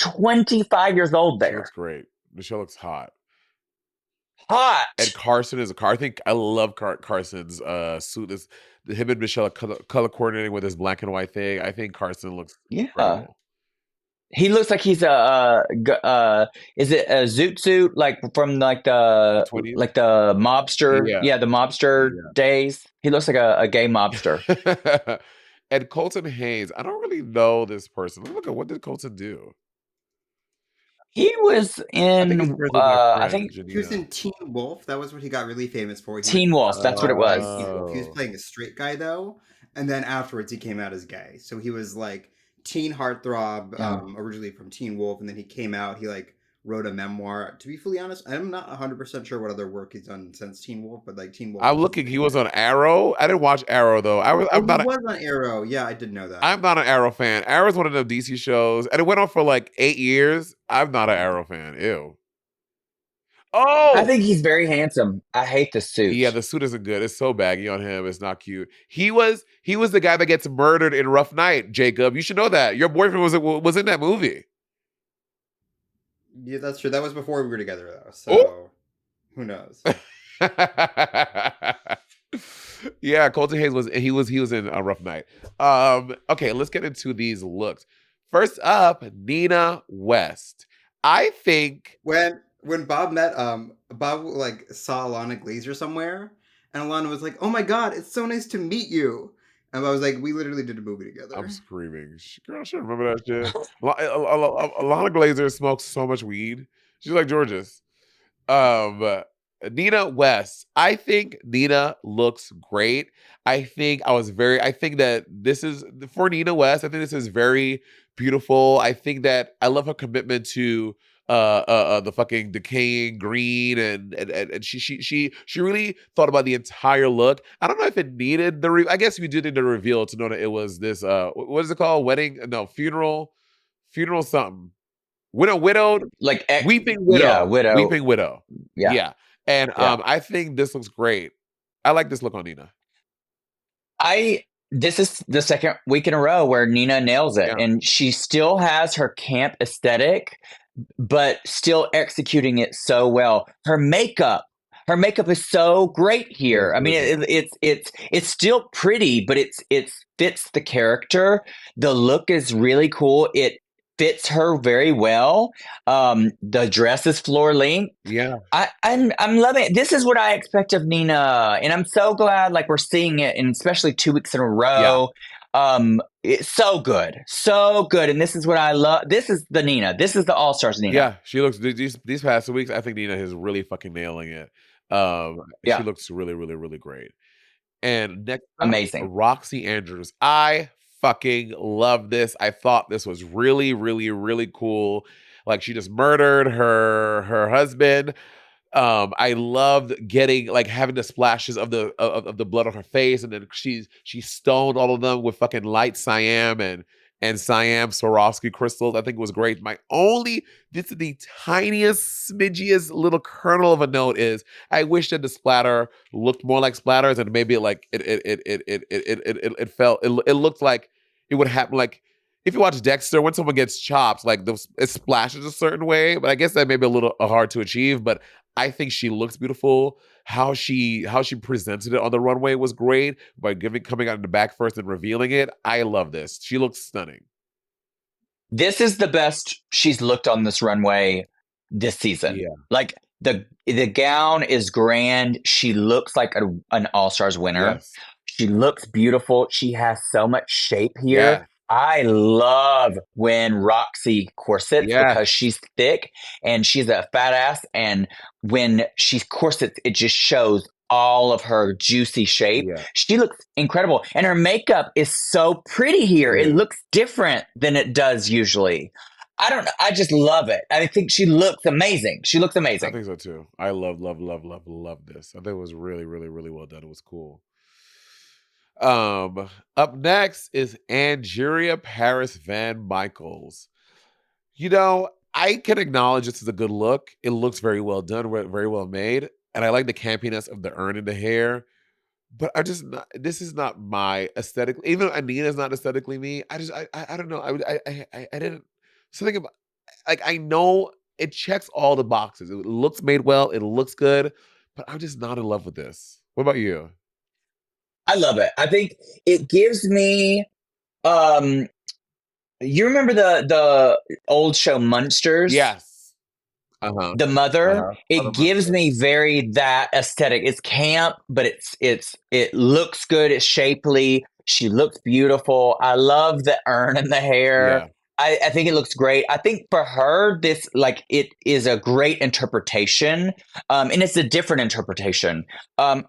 25 years old there. She looks great. Michelle looks hot. And Carson is a car. I think I love Carson's suit. Him and Michelle color coordinating with his black and white thing. I think Carson looks incredible. He looks like he's is it a zoot suit like from like the 20s? Like the mobster? Yeah, the mobster days. He looks like a gay mobster. And Colton Haynes, I don't really know this person. Look at what did Colton do? He was in, I think he was in Teen Wolf. That was what he got really famous for. Teen Wolf, that's what it was. He was playing a straight guy though, and then afterwards he came out as gay. So he was like teen heartthrob, originally from Teen Wolf, and then he came out. He like wrote a memoir. To be fully honest, I'm not 100% sure what other work he's done since Teen Wolf, but like Teen Wolf. I'm looking. He was on Arrow. I didn't watch Arrow though. I'm He not. was on Arrow. Yeah, I did know that. I'm not an Arrow fan. Arrow's one of the DC shows, and it went on for like 8 years. I'm not an Arrow fan. Ew. I Oh, think he's very handsome. I hate the suit. yeah, the suit isn't good. It's so baggy on him. It's not cute. He was the guy that gets murdered in Rough Night. Jacob, you should know that. Your boyfriend was in that movie. Yeah, that's true. That was before we were together, though. So Ooh. who knows? Yeah, Colton Hayes was in a Rough Night. Okay, let's get into these looks. First up, Nina West. I think When Bob met Bob like saw Alana Glazer somewhere, and Alana was like, "Oh my god, it's so nice to meet you." And I was like, "We literally did a movie together." I'm screaming. Girl, I should remember that shit. Alana Glazer smokes so much weed. She's like Georges. Um, Nina West. I think Nina looks great. I think that this is for Nina West. I think this is very beautiful. I think that I love her commitment to the fucking decaying green and she really thought about the entire look. I don't know if it needed I guess we did need the reveal to know that it was this what is it called? Funeral something. Widowed, Like, Weeping yeah, Widow. widow. Weeping Widow. Yeah. Yeah. And Yeah. I think this looks great. I like this look on Nina. This is the second week in a row where Nina nails it, Yeah. and she still has her camp aesthetic, but still executing it so well. Her makeup is so great here. Yeah, I mean, it's still pretty, but it fits the character. The look is really cool. It fits her very well. The dress is floor length. Yeah. I'm loving it. This is what I expect of Nina, and I'm so glad like we're seeing it, and especially 2 weeks in a row. It's so good, and this is what I love. This is the Nina. This is the All Stars Nina. Yeah, she looks these past 2 weeks. I think Nina is really fucking nailing it. She looks really, really, really great. And next up, Amazing. Roxy Andrews. I fucking love this. I thought this was really, really, really cool. Like she just murdered her husband. I loved having the splashes of the blood on her face, and then she stoned all of them with fucking light cyan and cyan Swarovski crystals. I think it was great. This is the tiniest, smidgiest little kernel of a note is I wish that the splatter looked more like splatters, and maybe like it looked like it would happen like. If you watch Dexter, when someone gets chopped, like it splashes a certain way, but I guess that may be a little hard to achieve. But I think she looks beautiful. How she presented it on the runway was great by coming out in the back first and revealing it. I love this. She looks stunning. This is the best she's looked on this runway this season. Yeah. Like the gown is grand. She looks like an All Stars winner. Yes. She looks beautiful. She has so much shape here. Yeah. I love when Roxy corsets because she's thick and she's a fat ass. And when she corsets, it just shows all of her juicy shape. Yeah. She looks incredible. And her makeup is so pretty here. Yeah. It looks different than it does usually. I don't know. I just love it. I think she looks amazing. She looks amazing. I think so too. I love this. I think it was really, really, really well done. It was cool. Up next is Angeria Paris Van Michaels. You know, I can acknowledge this is a good look. It looks very well done, very well made, and I like the campiness of the urn in the hair. But this is not my aesthetic. Even Anita's not aesthetically me. I don't know. I didn't something about like I know it checks all the boxes. It looks made well. It looks good, but I'm just not in love with this. What about you? I love it. I think it gives me you remember the old show Munsters? Yes. Uh-huh. The mother. Uh-huh. It gives me very that aesthetic. It's camp, but it looks good. It's shapely. She looks beautiful. I love the urn in the hair. Yeah. I think it looks great. I think for her, this it is a great interpretation, and it's a different interpretation. I like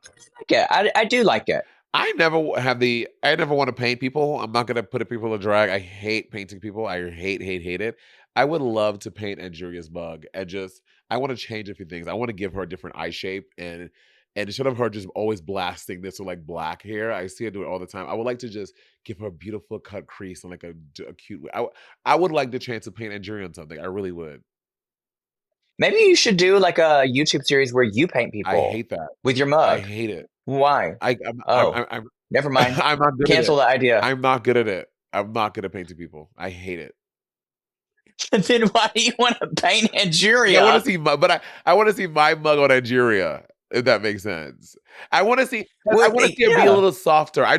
it. I do like it. I never want to paint people. I'm not going to put people in drag. I hate painting people. I hate it. I would love to paint Angeria's mug and just I want to change a few things. I want to give her a different eye shape and instead of her just always blasting this with like black hair, I see her do it all the time. I would like to just give her a beautiful cut crease and like a cute way. I would like the chance to paint Angeria on something. I really would. Maybe you should do like a YouTube series where you paint I people hate that. with your I mug. hate it. Why? I'm, Oh, never mind. I'm not good at Cancel it. the idea. I'm not good at it. I'm not good at painting people. I hate it. Then why do you want to paint I want Angeria? to see I want to see my mug on Nigeria, if that makes sense. I want to see Well, it be a little softer. I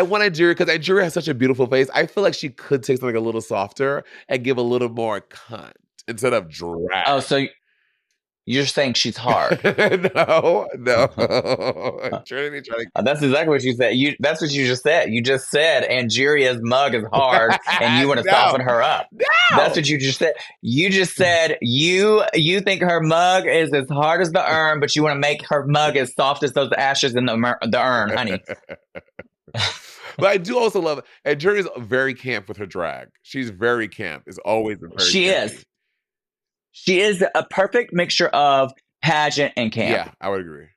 want Nigeria because Nigeria has such a beautiful face. I feel like she could take something a little softer and give a little more cunt instead of drag. Oh, so you're saying she's hard. No. Trinity trying to That's exactly what you said. That's what you just said. You just said Angeria's mug is hard and you want to No. soften her up. No. That's what you just said. You just said you think her mug is as hard as the urn, but you want to make her mug as soft as those ashes in the urn, honey. But I do also love it. And Jerry's very camp with her drag. She's very camp. It's always been very She campy. is. She is a perfect mixture of pageant and camp. Yeah, I would agree.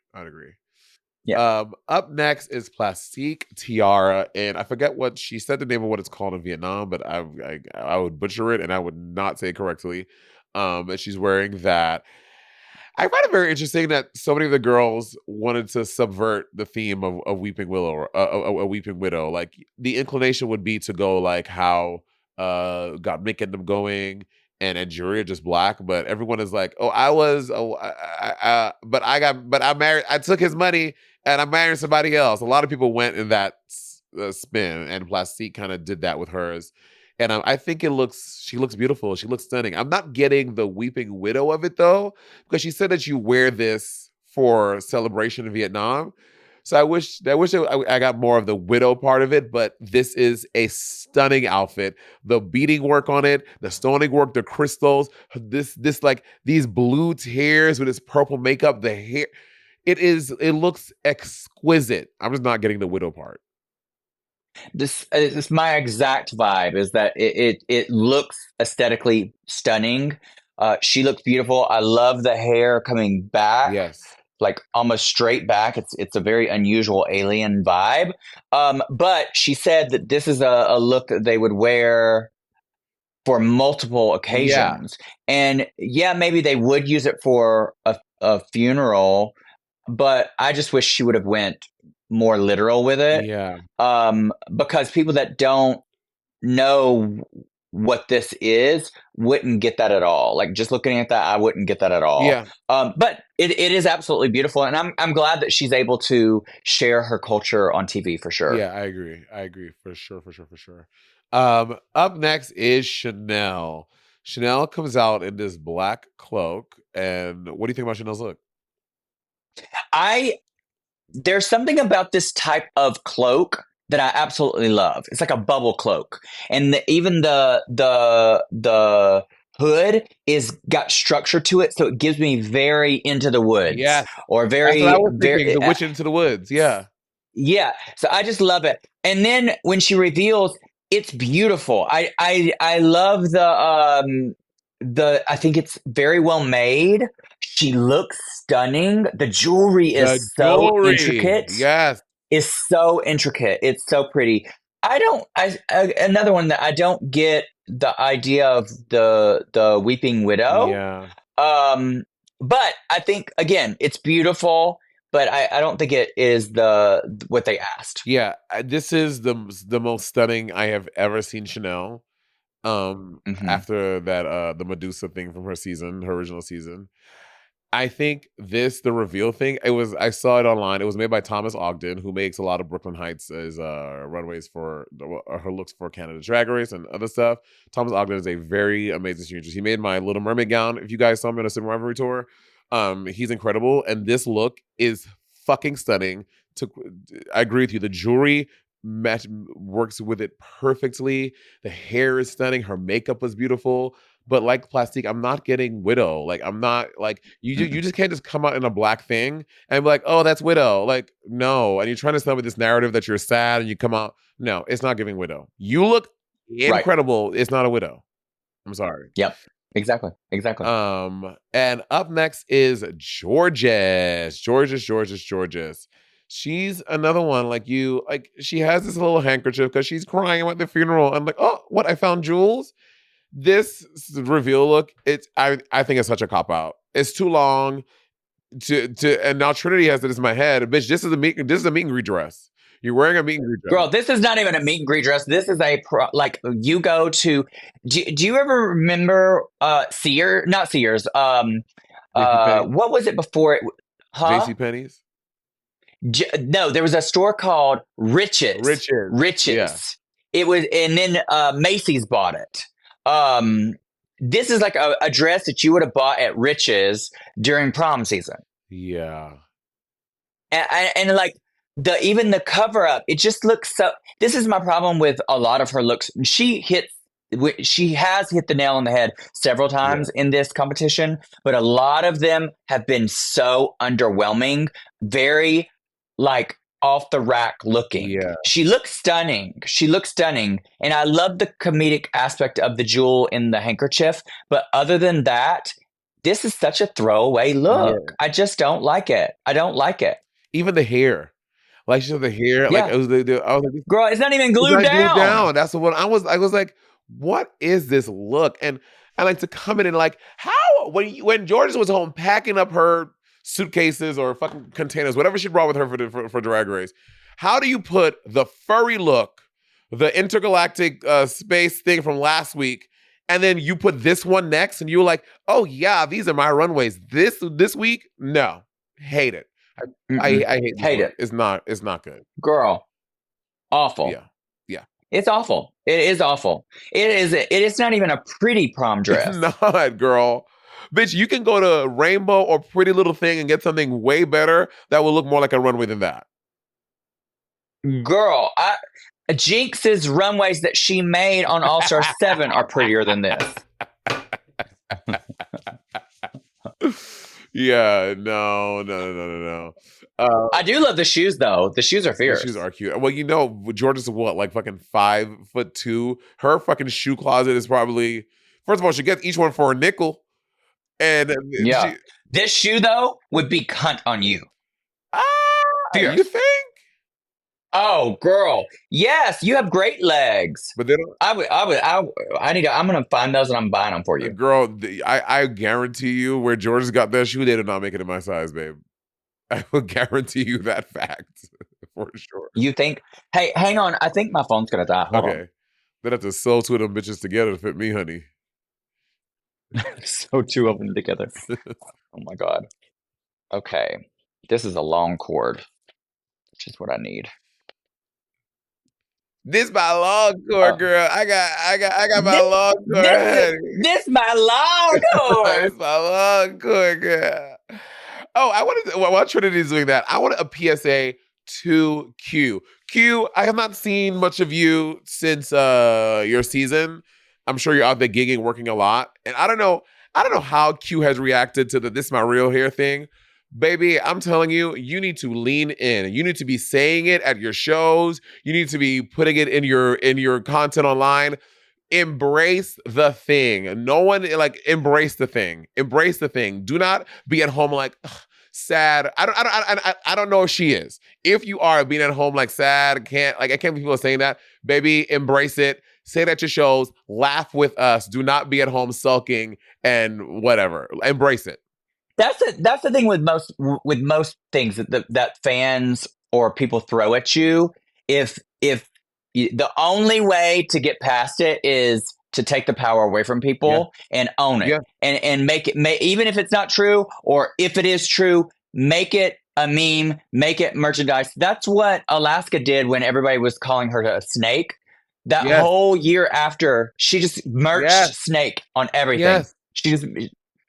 Yeah. Up next is Plastique Tiara, and I forget what she said the name of what it's called in Vietnam, but I would butcher it and I would not say it correctly. And she's wearing that. I find it very interesting that so many of the girls wanted to subvert the theme of Weeping Willow, a Weeping Widow. Like the inclination would be to go like how got Mick and them going and Angeria just black, but everyone is like, but I married, I took his money and I'm marrying somebody else. A lot of people went in that spin, and Plastique kind of did that with hers. And I think she looks beautiful. She looks stunning. I'm not getting the Weeping Widow of it though, because she said that you wear this for celebration in Vietnam. So I wish I got more of the widow part of it, but this is a stunning outfit. The beading work on it, the stoning work, the crystals, this like these blue tears with this purple makeup, the hair. It looks exquisite. I'm just not getting the widow part. This is my exact vibe, is that it looks aesthetically stunning. She looks beautiful. I love the hair coming back. Yes. Like almost straight back. It's a very unusual alien vibe. But she said that this is a look that they would wear for multiple occasions. Yeah. And yeah, maybe they would use it for a funeral, but I just wish she would have went more literal with it. Yeah. Because people that don't know what this is wouldn't get that at all. Like just looking at that, I wouldn't get that at all. Yeah. But it is absolutely beautiful, and I'm glad that she's able to share her culture on TV for sure. Yeah, I agree for sure. Up next is Chanel. Chanel comes out in this black cloak, and what do you think about Chanel's look? There's something about this type of cloak that I absolutely love. It's like a bubble cloak, and even the hood is got structure to it, so it gives me very Into the Woods. Yeah, or very. That's what I was thinking, the Witch Into the Woods. Yeah, yeah. So I just love it. And then when she reveals, it's beautiful. I love the. I think it's very well made. She looks stunning. The jewelry is so intricate. Yes. Is so intricate. It's so pretty. Another one that I don't get the idea of the Weeping Widow. Yeah. But I think again, it's beautiful, but I don't think it is what they asked. Yeah, this is the most stunning I have ever seen Chanel. After that the Medusa thing from her original season. I think the reveal thing, I saw it online. It was made by Thomas Ogden, who makes a lot of Brooklyn Heights as runways for her looks for Canada Drag Race and other stuff. Thomas Ogden is a very amazing seamstress. He made my Little Mermaid gown. If you guys saw me on a Super Rivalry tour, he's incredible. And this look is fucking stunning. I agree with you. The jewelry works with it perfectly. The hair is stunning. Her makeup was beautiful. But like Plastique, I'm not getting Widow. Like I'm not like you just can't just come out in a black thing and be like, oh, that's Widow. Like no, and you're trying to sell me this narrative that you're sad and you come out. No, it's not giving Widow. You look incredible. Right. It's not a Widow. I'm sorry. Yep. Exactly. And up next is Georges. Georges. She's another one like you. Like she has this little handkerchief because she's crying at the funeral. I'm like, oh, what? I found jewels. This reveal look, I think it's such a cop out. It's too long. And now Trinity has it in my head. Bitch, this is a meet and greet dress. You're wearing a meet and greet dress. Girl, this is not even a meet and greet dress. This is like you go to. Do you ever remember Sears? Not Sears. What was it before it? Huh? JC Penney's. No, there was a store called Riches. Yeah. It was, and then Macy's bought it. This is like a dress that you would have bought at Riches during prom season. Yeah. And like even the cover up, it just looks so. This is my problem with a lot of her looks. She has hit the nail on the head several times in this competition, but a lot of them have been so underwhelming, very like off the rack looking. Yeah. She looks stunning. And I love the comedic aspect of the jewel in the handkerchief. But other than that, this is such a throwaway look. Yeah. I just don't like it. I don't like it. Even the hair. Like she had the hair. Yeah. Like it was I was like, girl, it's not even glued down. That's the one I was like, what is this look? And I like to come in and like, how when Georgia was home packing up her suitcases or fucking containers, whatever she brought with her for Drag Race, how do you put the furry look, the intergalactic space thing from last week, and then you put this one next, and you're like, oh yeah, these are my runways. This week, no, hate it. I hate it. It's not good. Girl, awful. Yeah. It's awful. It is awful. It is not even a pretty prom dress. It's not, girl. Bitch, you can go to Rainbow or Pretty Little Thing and get something way better that will look more like a runway than that. Girl, Jinx's runways that she made on All Star 7 are prettier than this. Yeah, no. I do love the shoes, though. The shoes are fierce. The shoes are cute. Well, Georgia's is what, like fucking 5'2". Her fucking shoe closet is probably, first of all, she gets each one for a nickel. And this shoe though would be cunt on you. You think? Oh, girl, yes, you have great legs. But they don't. I'm gonna find those and I'm buying them for you, girl. I guarantee you, where Georgia's got that shoe, they did not make it in my size, babe. I will guarantee you that fact for sure. You think? Hey, hang on. I think my phone's gonna die. Hold on. They'd have to sew two of them bitches together to fit me, honey. Sew two of them together. Oh my god. Okay, this is a long cord, which is what I need. This my long cord, girl. I got my long cord. This my long cord. This my long cord, girl. Oh, I wanted to, while Trinity's doing that, I wanted a PSA to Q. Q, I have not seen much of you since your season. I'm sure you're out there gigging, working a lot. And I don't know how Q has reacted to the "this is my real hair" thing. Baby, I'm telling you, you need to lean in. You need to be saying it at your shows. You need to be putting it in your content online. Embrace the thing. No one embrace the thing. Embrace the thing. Do not be at home like sad. I don't know if she is. If you are being at home like sad, I can't believe people are saying that. Baby, embrace it. Say it at your shows. Laugh with us. Do not be at home sulking and whatever. Embrace it. That's the thing with most things that fans or people throw at you. If the only way to get past it is to take the power away from people and own it and make it, even if it's not true, or if it is true, make it a meme, make it merchandise. That's what Alaska did when everybody was calling her a snake. That whole year after, she just merched snake on everything. She just,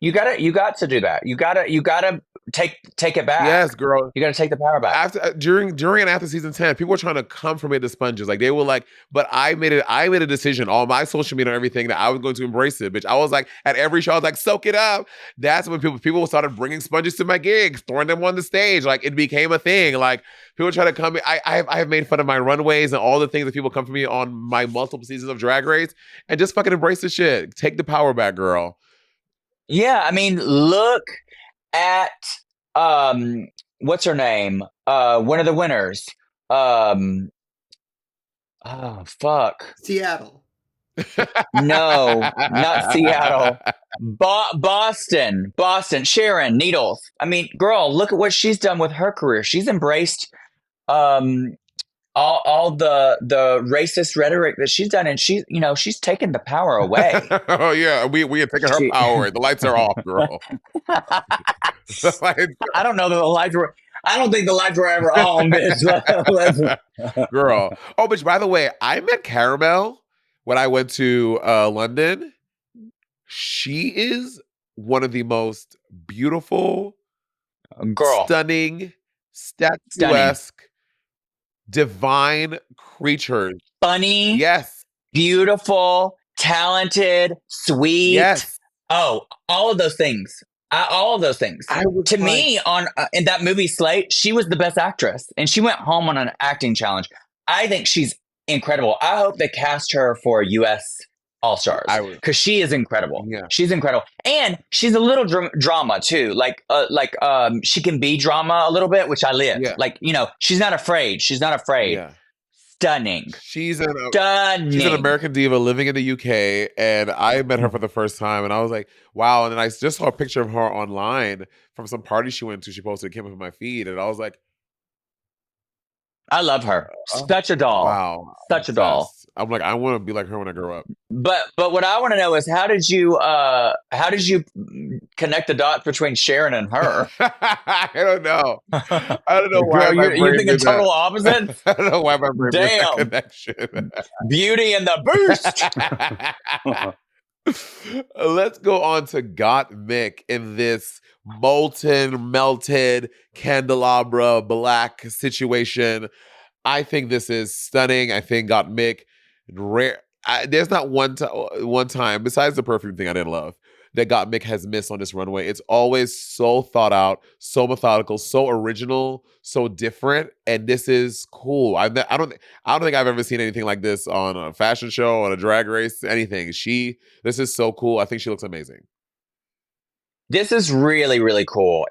you got to do that. You got to take it back. Yes, girl. You got to take the power back. After during and after season 10, people were trying to come for me the sponges. Like they were like, but I made a decision on my social media and everything that I was going to embrace it, bitch. I was like, at every show, I was like, soak it up. That's when people started bringing sponges to my gigs, throwing them on the stage. Like it became a thing. Like people try to come. I have made fun of my runways and all the things that people come for me on my multiple seasons of Drag Race, and just fucking embrace the shit. Take the power back, girl. Yeah, I mean, look at what's her name? One of the winners. Oh fuck. Seattle. No, not Seattle. Boston. Sharon Needles. I mean, girl, look at what she's done with her career. She's embraced all the racist rhetoric that she's done, and she's taken the power away. Oh yeah, we are taking her power. The lights are off, girl. I don't know that the lights were. I don't think the lights were ever on, bitch. Girl. Oh, bitch, by the way, I met Caramel when I went to London. She is one of the most beautiful, stunning, statuesque, divine creatures. Funny. Yes. Beautiful, talented, sweet. Yes. Oh, all of those things. All of those things. To me, in that movie Slate, she was the best actress, and she went home on an acting challenge. I think she's incredible. I hope they cast her for U.S. All Stars because she is incredible. Yeah. She's incredible, and she's a little drama too. Like she can be drama a little bit, which I live. Yeah. Like she's not afraid. Yeah. Stunning. She's an American diva living in the UK, and I met her for the first time, and I was like, wow. And then I just saw a picture of her online from some party she went to. She posted, it came up in my feed, and I was like, I love her. Such a doll. Wow. Such a doll. I'm like, I want to be like her when I grow up. But what I want to know is how did you connect the dots between Sharon and her? I don't know. I don't know why. Girl, you're thinking total opposite? I don't know why my brain made that connection. Beauty and the Beast. Let's go on to Got Mick in this molten, melted, candelabra black situation. I think this is stunning. I think Got Mick rare. There's not one time besides the perfume thing I didn't love that Got Mick has missed on this runway. It's always so thought out, so methodical, so original, so different, and this is cool. I don't think I've ever seen anything like this on a fashion show, on a drag race, anything. This is so cool. I think she looks amazing. This is really, really cool.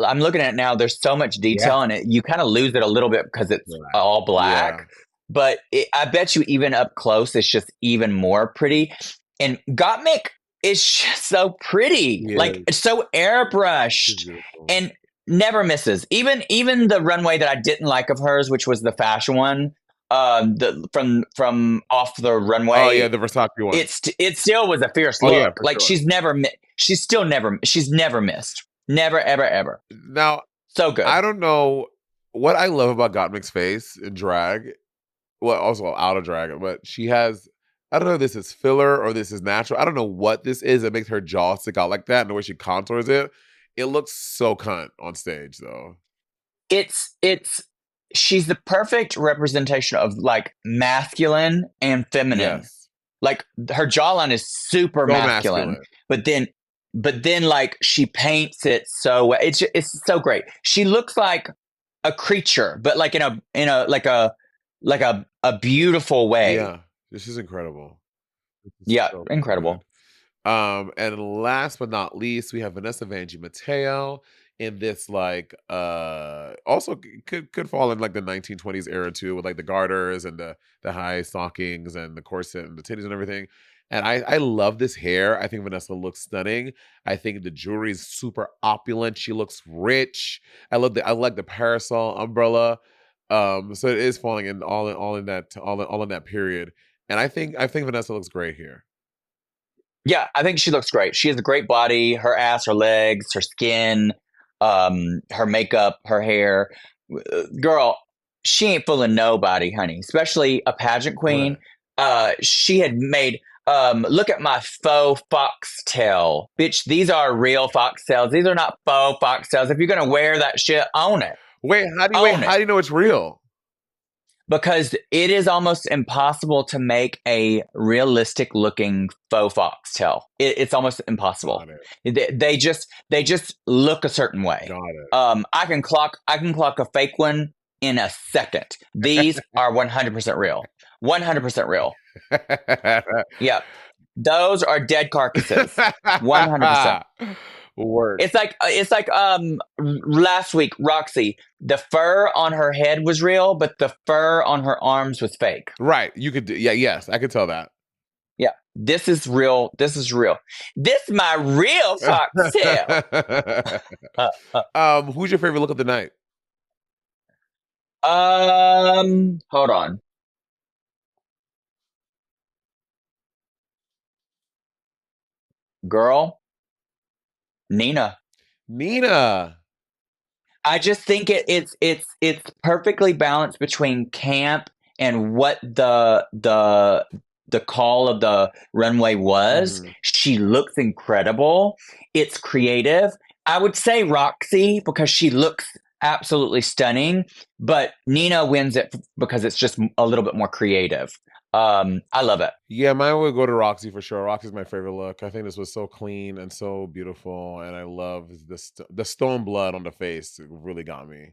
I'm looking at it now. There's so much detail in it. You kind of lose it a little bit because it's all black. Yeah. But I bet you even up close, it's just even more pretty. And Got Mick is just so pretty. Yeah. Like, it's so airbrushed and never misses. Even the runway that I didn't like of hers, which was the fashion one, from off the runway. Oh yeah, the Versace one. It still was a fierce look. Yeah, like sure. she's never missed. Never, ever, ever. Now, so good. I don't know what I love about Got Mick's face in drag. Well, also out of drag, but she has, I don't know if this is filler or this is natural. I don't know what this is that makes her jaw stick out like that and the way she contours it. It looks so cunt on stage though. She's the perfect representation of like masculine and feminine. Yes. Like her jawline is super masculine. But then like she paints it so well. It's so great. She looks like a creature, but like in a beautiful way. Yeah. This is incredible. So incredible. Good. And last but not least, we have Vanessa Vanjie Mateo in this like also could fall in like the 1920s era too, with like the garters and the high stockings and the corset and the titties and everything. And I love this hair. I think Vanessa looks stunning. I think the jewelry is super opulent. She looks rich. I like the parasol umbrella. So it is falling in all in that period. And I think Vanessa looks great here. Yeah, I think she looks great. She has a great body, her ass, her legs, her skin, her makeup, her hair. Girl, she ain't fooling nobody, honey, especially a pageant queen. Right. She had made Look at my faux foxtail. Bitch, these are real foxtails. These are not faux foxtails. If you're going to wear that shit, own it. How do you know it's real? Because it is almost impossible to make a realistic looking faux foxtail. It's almost impossible. They just look a certain way. Got it. I can clock a fake one in a second. These are 100% real. 100% real. Yeah. Those are dead carcasses. 100%. Word. It's like last week, Roxy, the fur on her head was real, but the fur on her arms was fake. Right. You could yes, I could tell that. Yeah. This is real. This is my real foxtail. Who's your favorite look of the night? Hold on. Girl, Nina. I just think it's perfectly balanced between camp and what the call of the runway was. Mm-hmm. She looks incredible. It's creative. I would say Roxy because she looks absolutely stunning, but Nina wins it because it's just a little bit more creative. I love it. Yeah, mine would go to Roxy for sure. Roxy's my favorite look. I think this was so clean and so beautiful, and I love the stone blood on the face. It really got me.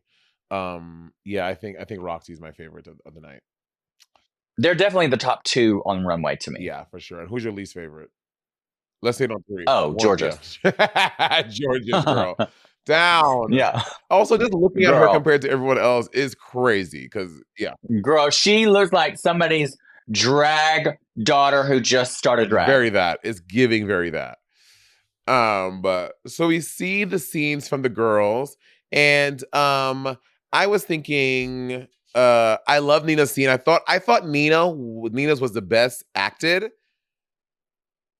Yeah, I think Roxy's my favorite of the night. They're definitely the top two on runway to me. Yeah, for sure. And who's your least favorite? Let's say it on three. Oh, Georgia. Yeah. Georgia's girl. Down. Yeah. Also, just looking at her compared to everyone else is crazy because, yeah. Girl, she looks like somebody's drag daughter who just started drag. Very that. It's giving very that. But so we see the scenes from the girls, and I was thinking I love Nina's scene. I thought Nina's was the best acted.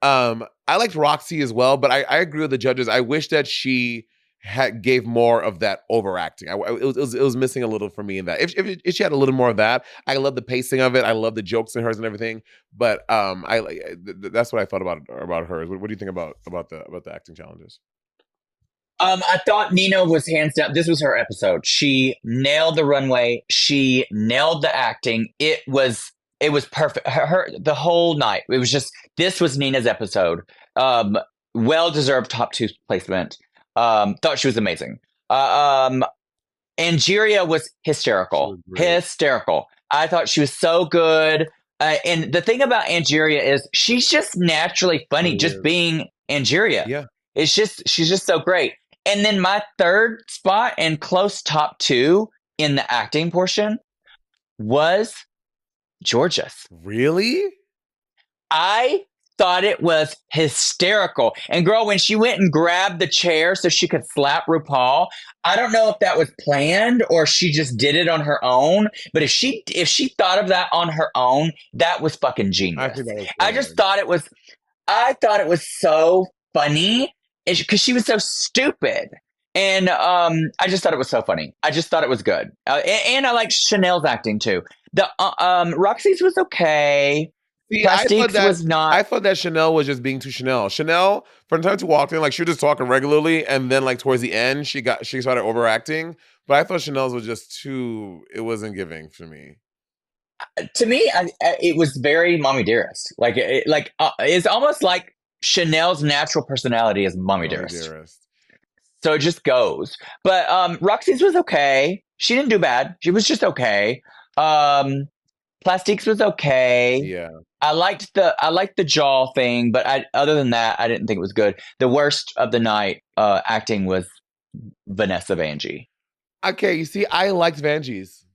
I liked Roxy as well, but I agree with the judges. I wish that she gave more of that overacting. It was missing a little for me in that. If she had a little more of that, I love the pacing of it. I love the jokes in hers and everything. But that's what I thought about hers. What do you think about the acting challenges? I thought Nina was hands down. This was her episode. She nailed the runway. She nailed the acting. It was perfect. Her the whole night. It was just, this was Nina's episode. Well-deserved top 2 placement. Thought she was amazing. Angeria was hysterical. Hysterical. I thought she was so good. And the thing about Angeria is she's just naturally funny, just being Angeria. Yeah. She's just so great. And then my third spot and close top 2 in the acting portion was Georgia's. Really? I thought it was hysterical. And girl, when she went and grabbed the chair so she could slap RuPaul, I don't know if that was planned or she just did it on her own. But if she thought of that on her own, that was fucking genius. I thought it was so funny because she was so stupid. And I just thought it was so funny. I just thought it was good. And I liked Chanel's acting too. The Roxy's was okay. See, I thought that Chanel was just being too Chanel. Chanel, from the time she walked in, like she was just talking regularly, and then like towards the end, she started overacting. But I thought Chanel's was just too. It wasn't giving for me. To me, it was very Mommy Dearest. Like it's almost like Chanel's natural personality is Mommy Dearest. So it just goes. But Roxy's was okay. She didn't do bad. She was just okay. Plastique's was okay. Yeah. I liked the jaw thing, but other than that, I didn't think it was good. The worst of the night acting was Vanessa Vanjie. Okay, you see, I liked Vanjie's.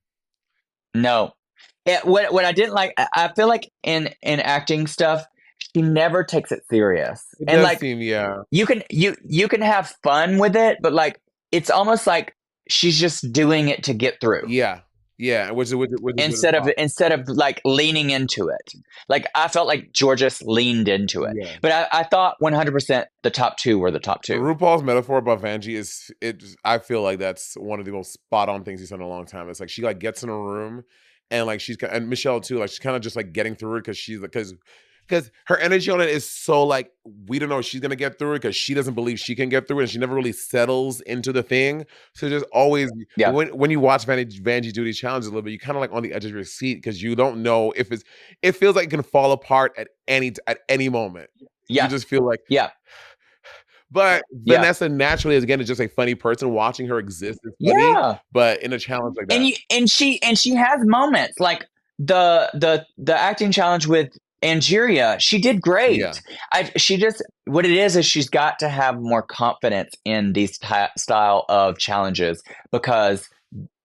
No. What I didn't like, I feel like in acting stuff, she never takes it serious. It does seem, yeah. You can have fun with it, but like it's almost like she's just doing it to get through. Yeah. Yeah, instead of like leaning into it. Like I felt like Georges leaned into it. Yeah. But I thought 100% the top 2 were the top 2. RuPaul's metaphor about Vanjie I feel like that's one of the most spot on things he's done in a long time. It's like she like gets in a room and like and Michelle too, like she's kind of just like getting through it because because her energy on it is so like we don't know if she's gonna get through it because she doesn't believe she can get through it, and she never really settles into the thing. So just always when you watch Vanjie do these challenges a little bit, you kind of like on the edge of your seat because you don't know if it feels like it can fall apart at any moment. Yeah. You just feel like But Vanessa naturally is again just a funny person. Watching her exist is funny. But in a challenge like that, and she has moments like the acting challenge with Angeria. She did great. She just what it is she's got to have more confidence in these style of challenges because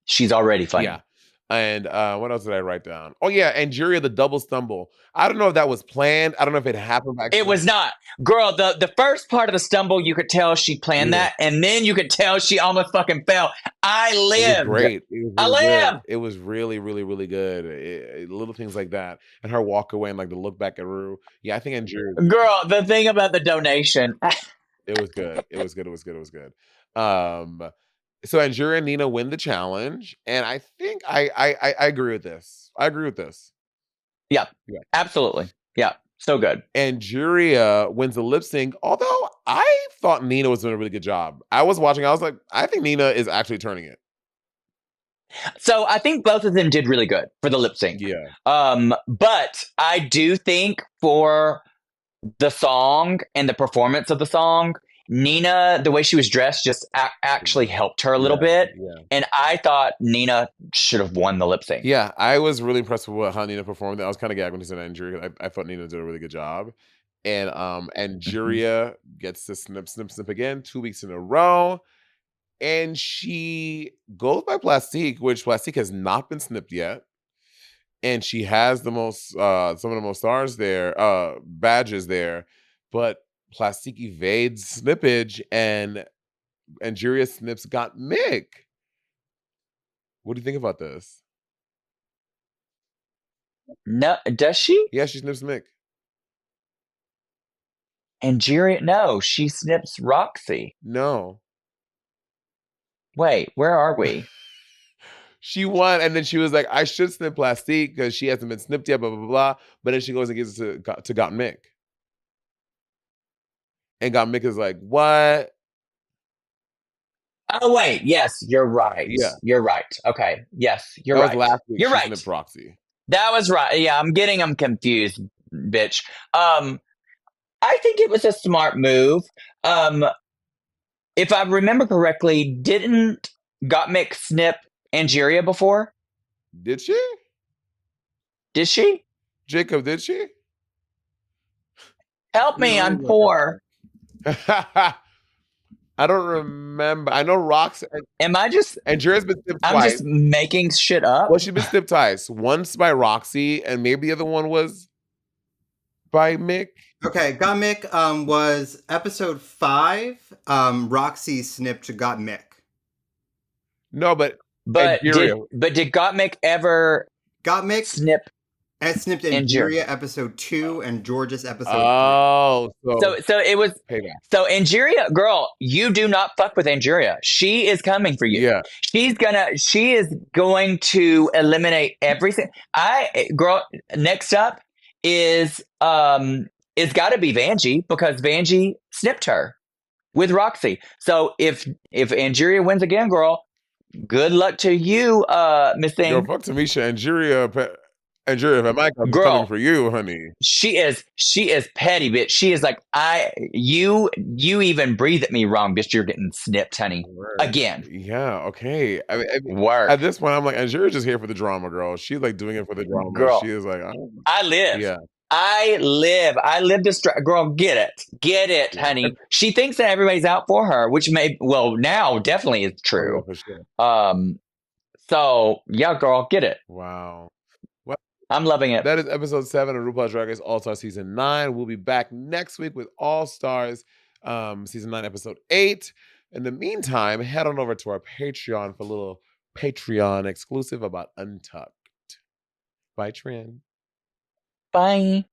she's already funny. Yeah. And what else did I write down? Oh yeah, Angeria, the double stumble. I don't know if that was planned. I don't know if it happened. It was not. Girl, the first part of the stumble, you could tell she planned that, and then you could tell she almost fucking fell. I lived. It was great. I lived. It was really, really, really good. Little things like that. And her walk away and like the look back at Rue. Yeah, I think Angeria. Girl, the thing about the donation. It was good. It was good. It was good. It was good. So Angeria and Nina win the challenge, and I think I agree with this. I agree with this. Yeah, absolutely. Yeah, so good. Angeria wins the lip sync, although I thought Nina was doing a really good job. I was watching, I was like, I think Nina is actually turning it. So I think both of them did really good for the lip sync. Yeah. But I do think for the song and the performance of the song, Nina, the way she was dressed just actually helped her a little bit. Yeah. And I thought Nina should have won the lip sync. Yeah, I was really impressed with how Nina performed. I was kind of gagged when he said Angeria. I thought Nina did a really good job. And Angeria gets to snip again 2 weeks in a row. And she goes by Plastique, which Plastique has not been snipped yet. And she has the most some of the most stars there, badges there. But Plastique evades snippage, and Angeria snips got Mick. What do you think about this? No, does she? Yeah, she snips Mick. Angeria, no, she snips Roxy. No. Wait, where are we? She won, and then she was like, I should snip Plastique because she hasn't been snipped yet, blah, blah, blah. But then she goes and gives it to Got Mick. And Got Mick is like, what? Oh, wait. Yes, you're right. Yeah. You're right. Okay. Yes, you're right. That was last week. You're right. Snipped Roxy. That was right. Yeah, I'm getting them confused, bitch. I think it was a smart move. If I remember correctly, didn't Gottmik snip Angeria before? Did she? Did she? Jacob, did she? Help me, I'm poor. I don't remember. I know Rox. Am I just? Angeria's been snipped twice. I'm just making shit up. Well, she's been snipped twice. Once by Roxy, and maybe the other one was by Mick. Okay, Got Mick was episode 5. Roxy snipped Got Mick. No, but did Gottmik ever snip? And snipped Angeria episode 2 and George's episode 3. Oh, so it was payback. So Angeria, girl, you do not fuck with Angeria. She is coming for you. Yeah, she is going to eliminate everything. Girl, next up is got to be Vanjie because Vanjie snipped her with Roxy. So if Angeria wins again, girl, good luck to you, Miss Thing. Yo, fuck Tamisha, Angeria, if I'm coming for you, honey. She is petty, bitch. She is like, you even breathe at me wrong, bitch. You're getting snipped, honey. Word. Again. Yeah, okay. I mean, Word. At this point, I'm like, Angeria's just here for the drama, girl. She's like doing it for the drama. Girl, she is like, I live. Yeah. I live this girl, get it, honey. She thinks that everybody's out for her, which now definitely is true. Oh, for sure. So yeah, girl, get it. Wow. I'm loving it. That is episode 7 of RuPaul's Drag Race All-Star Season 9. We'll be back next week with All-Stars Season 9, Episode 8. In the meantime, head on over to our Patreon for a little Patreon exclusive about Untucked. Bye, Trin. Bye.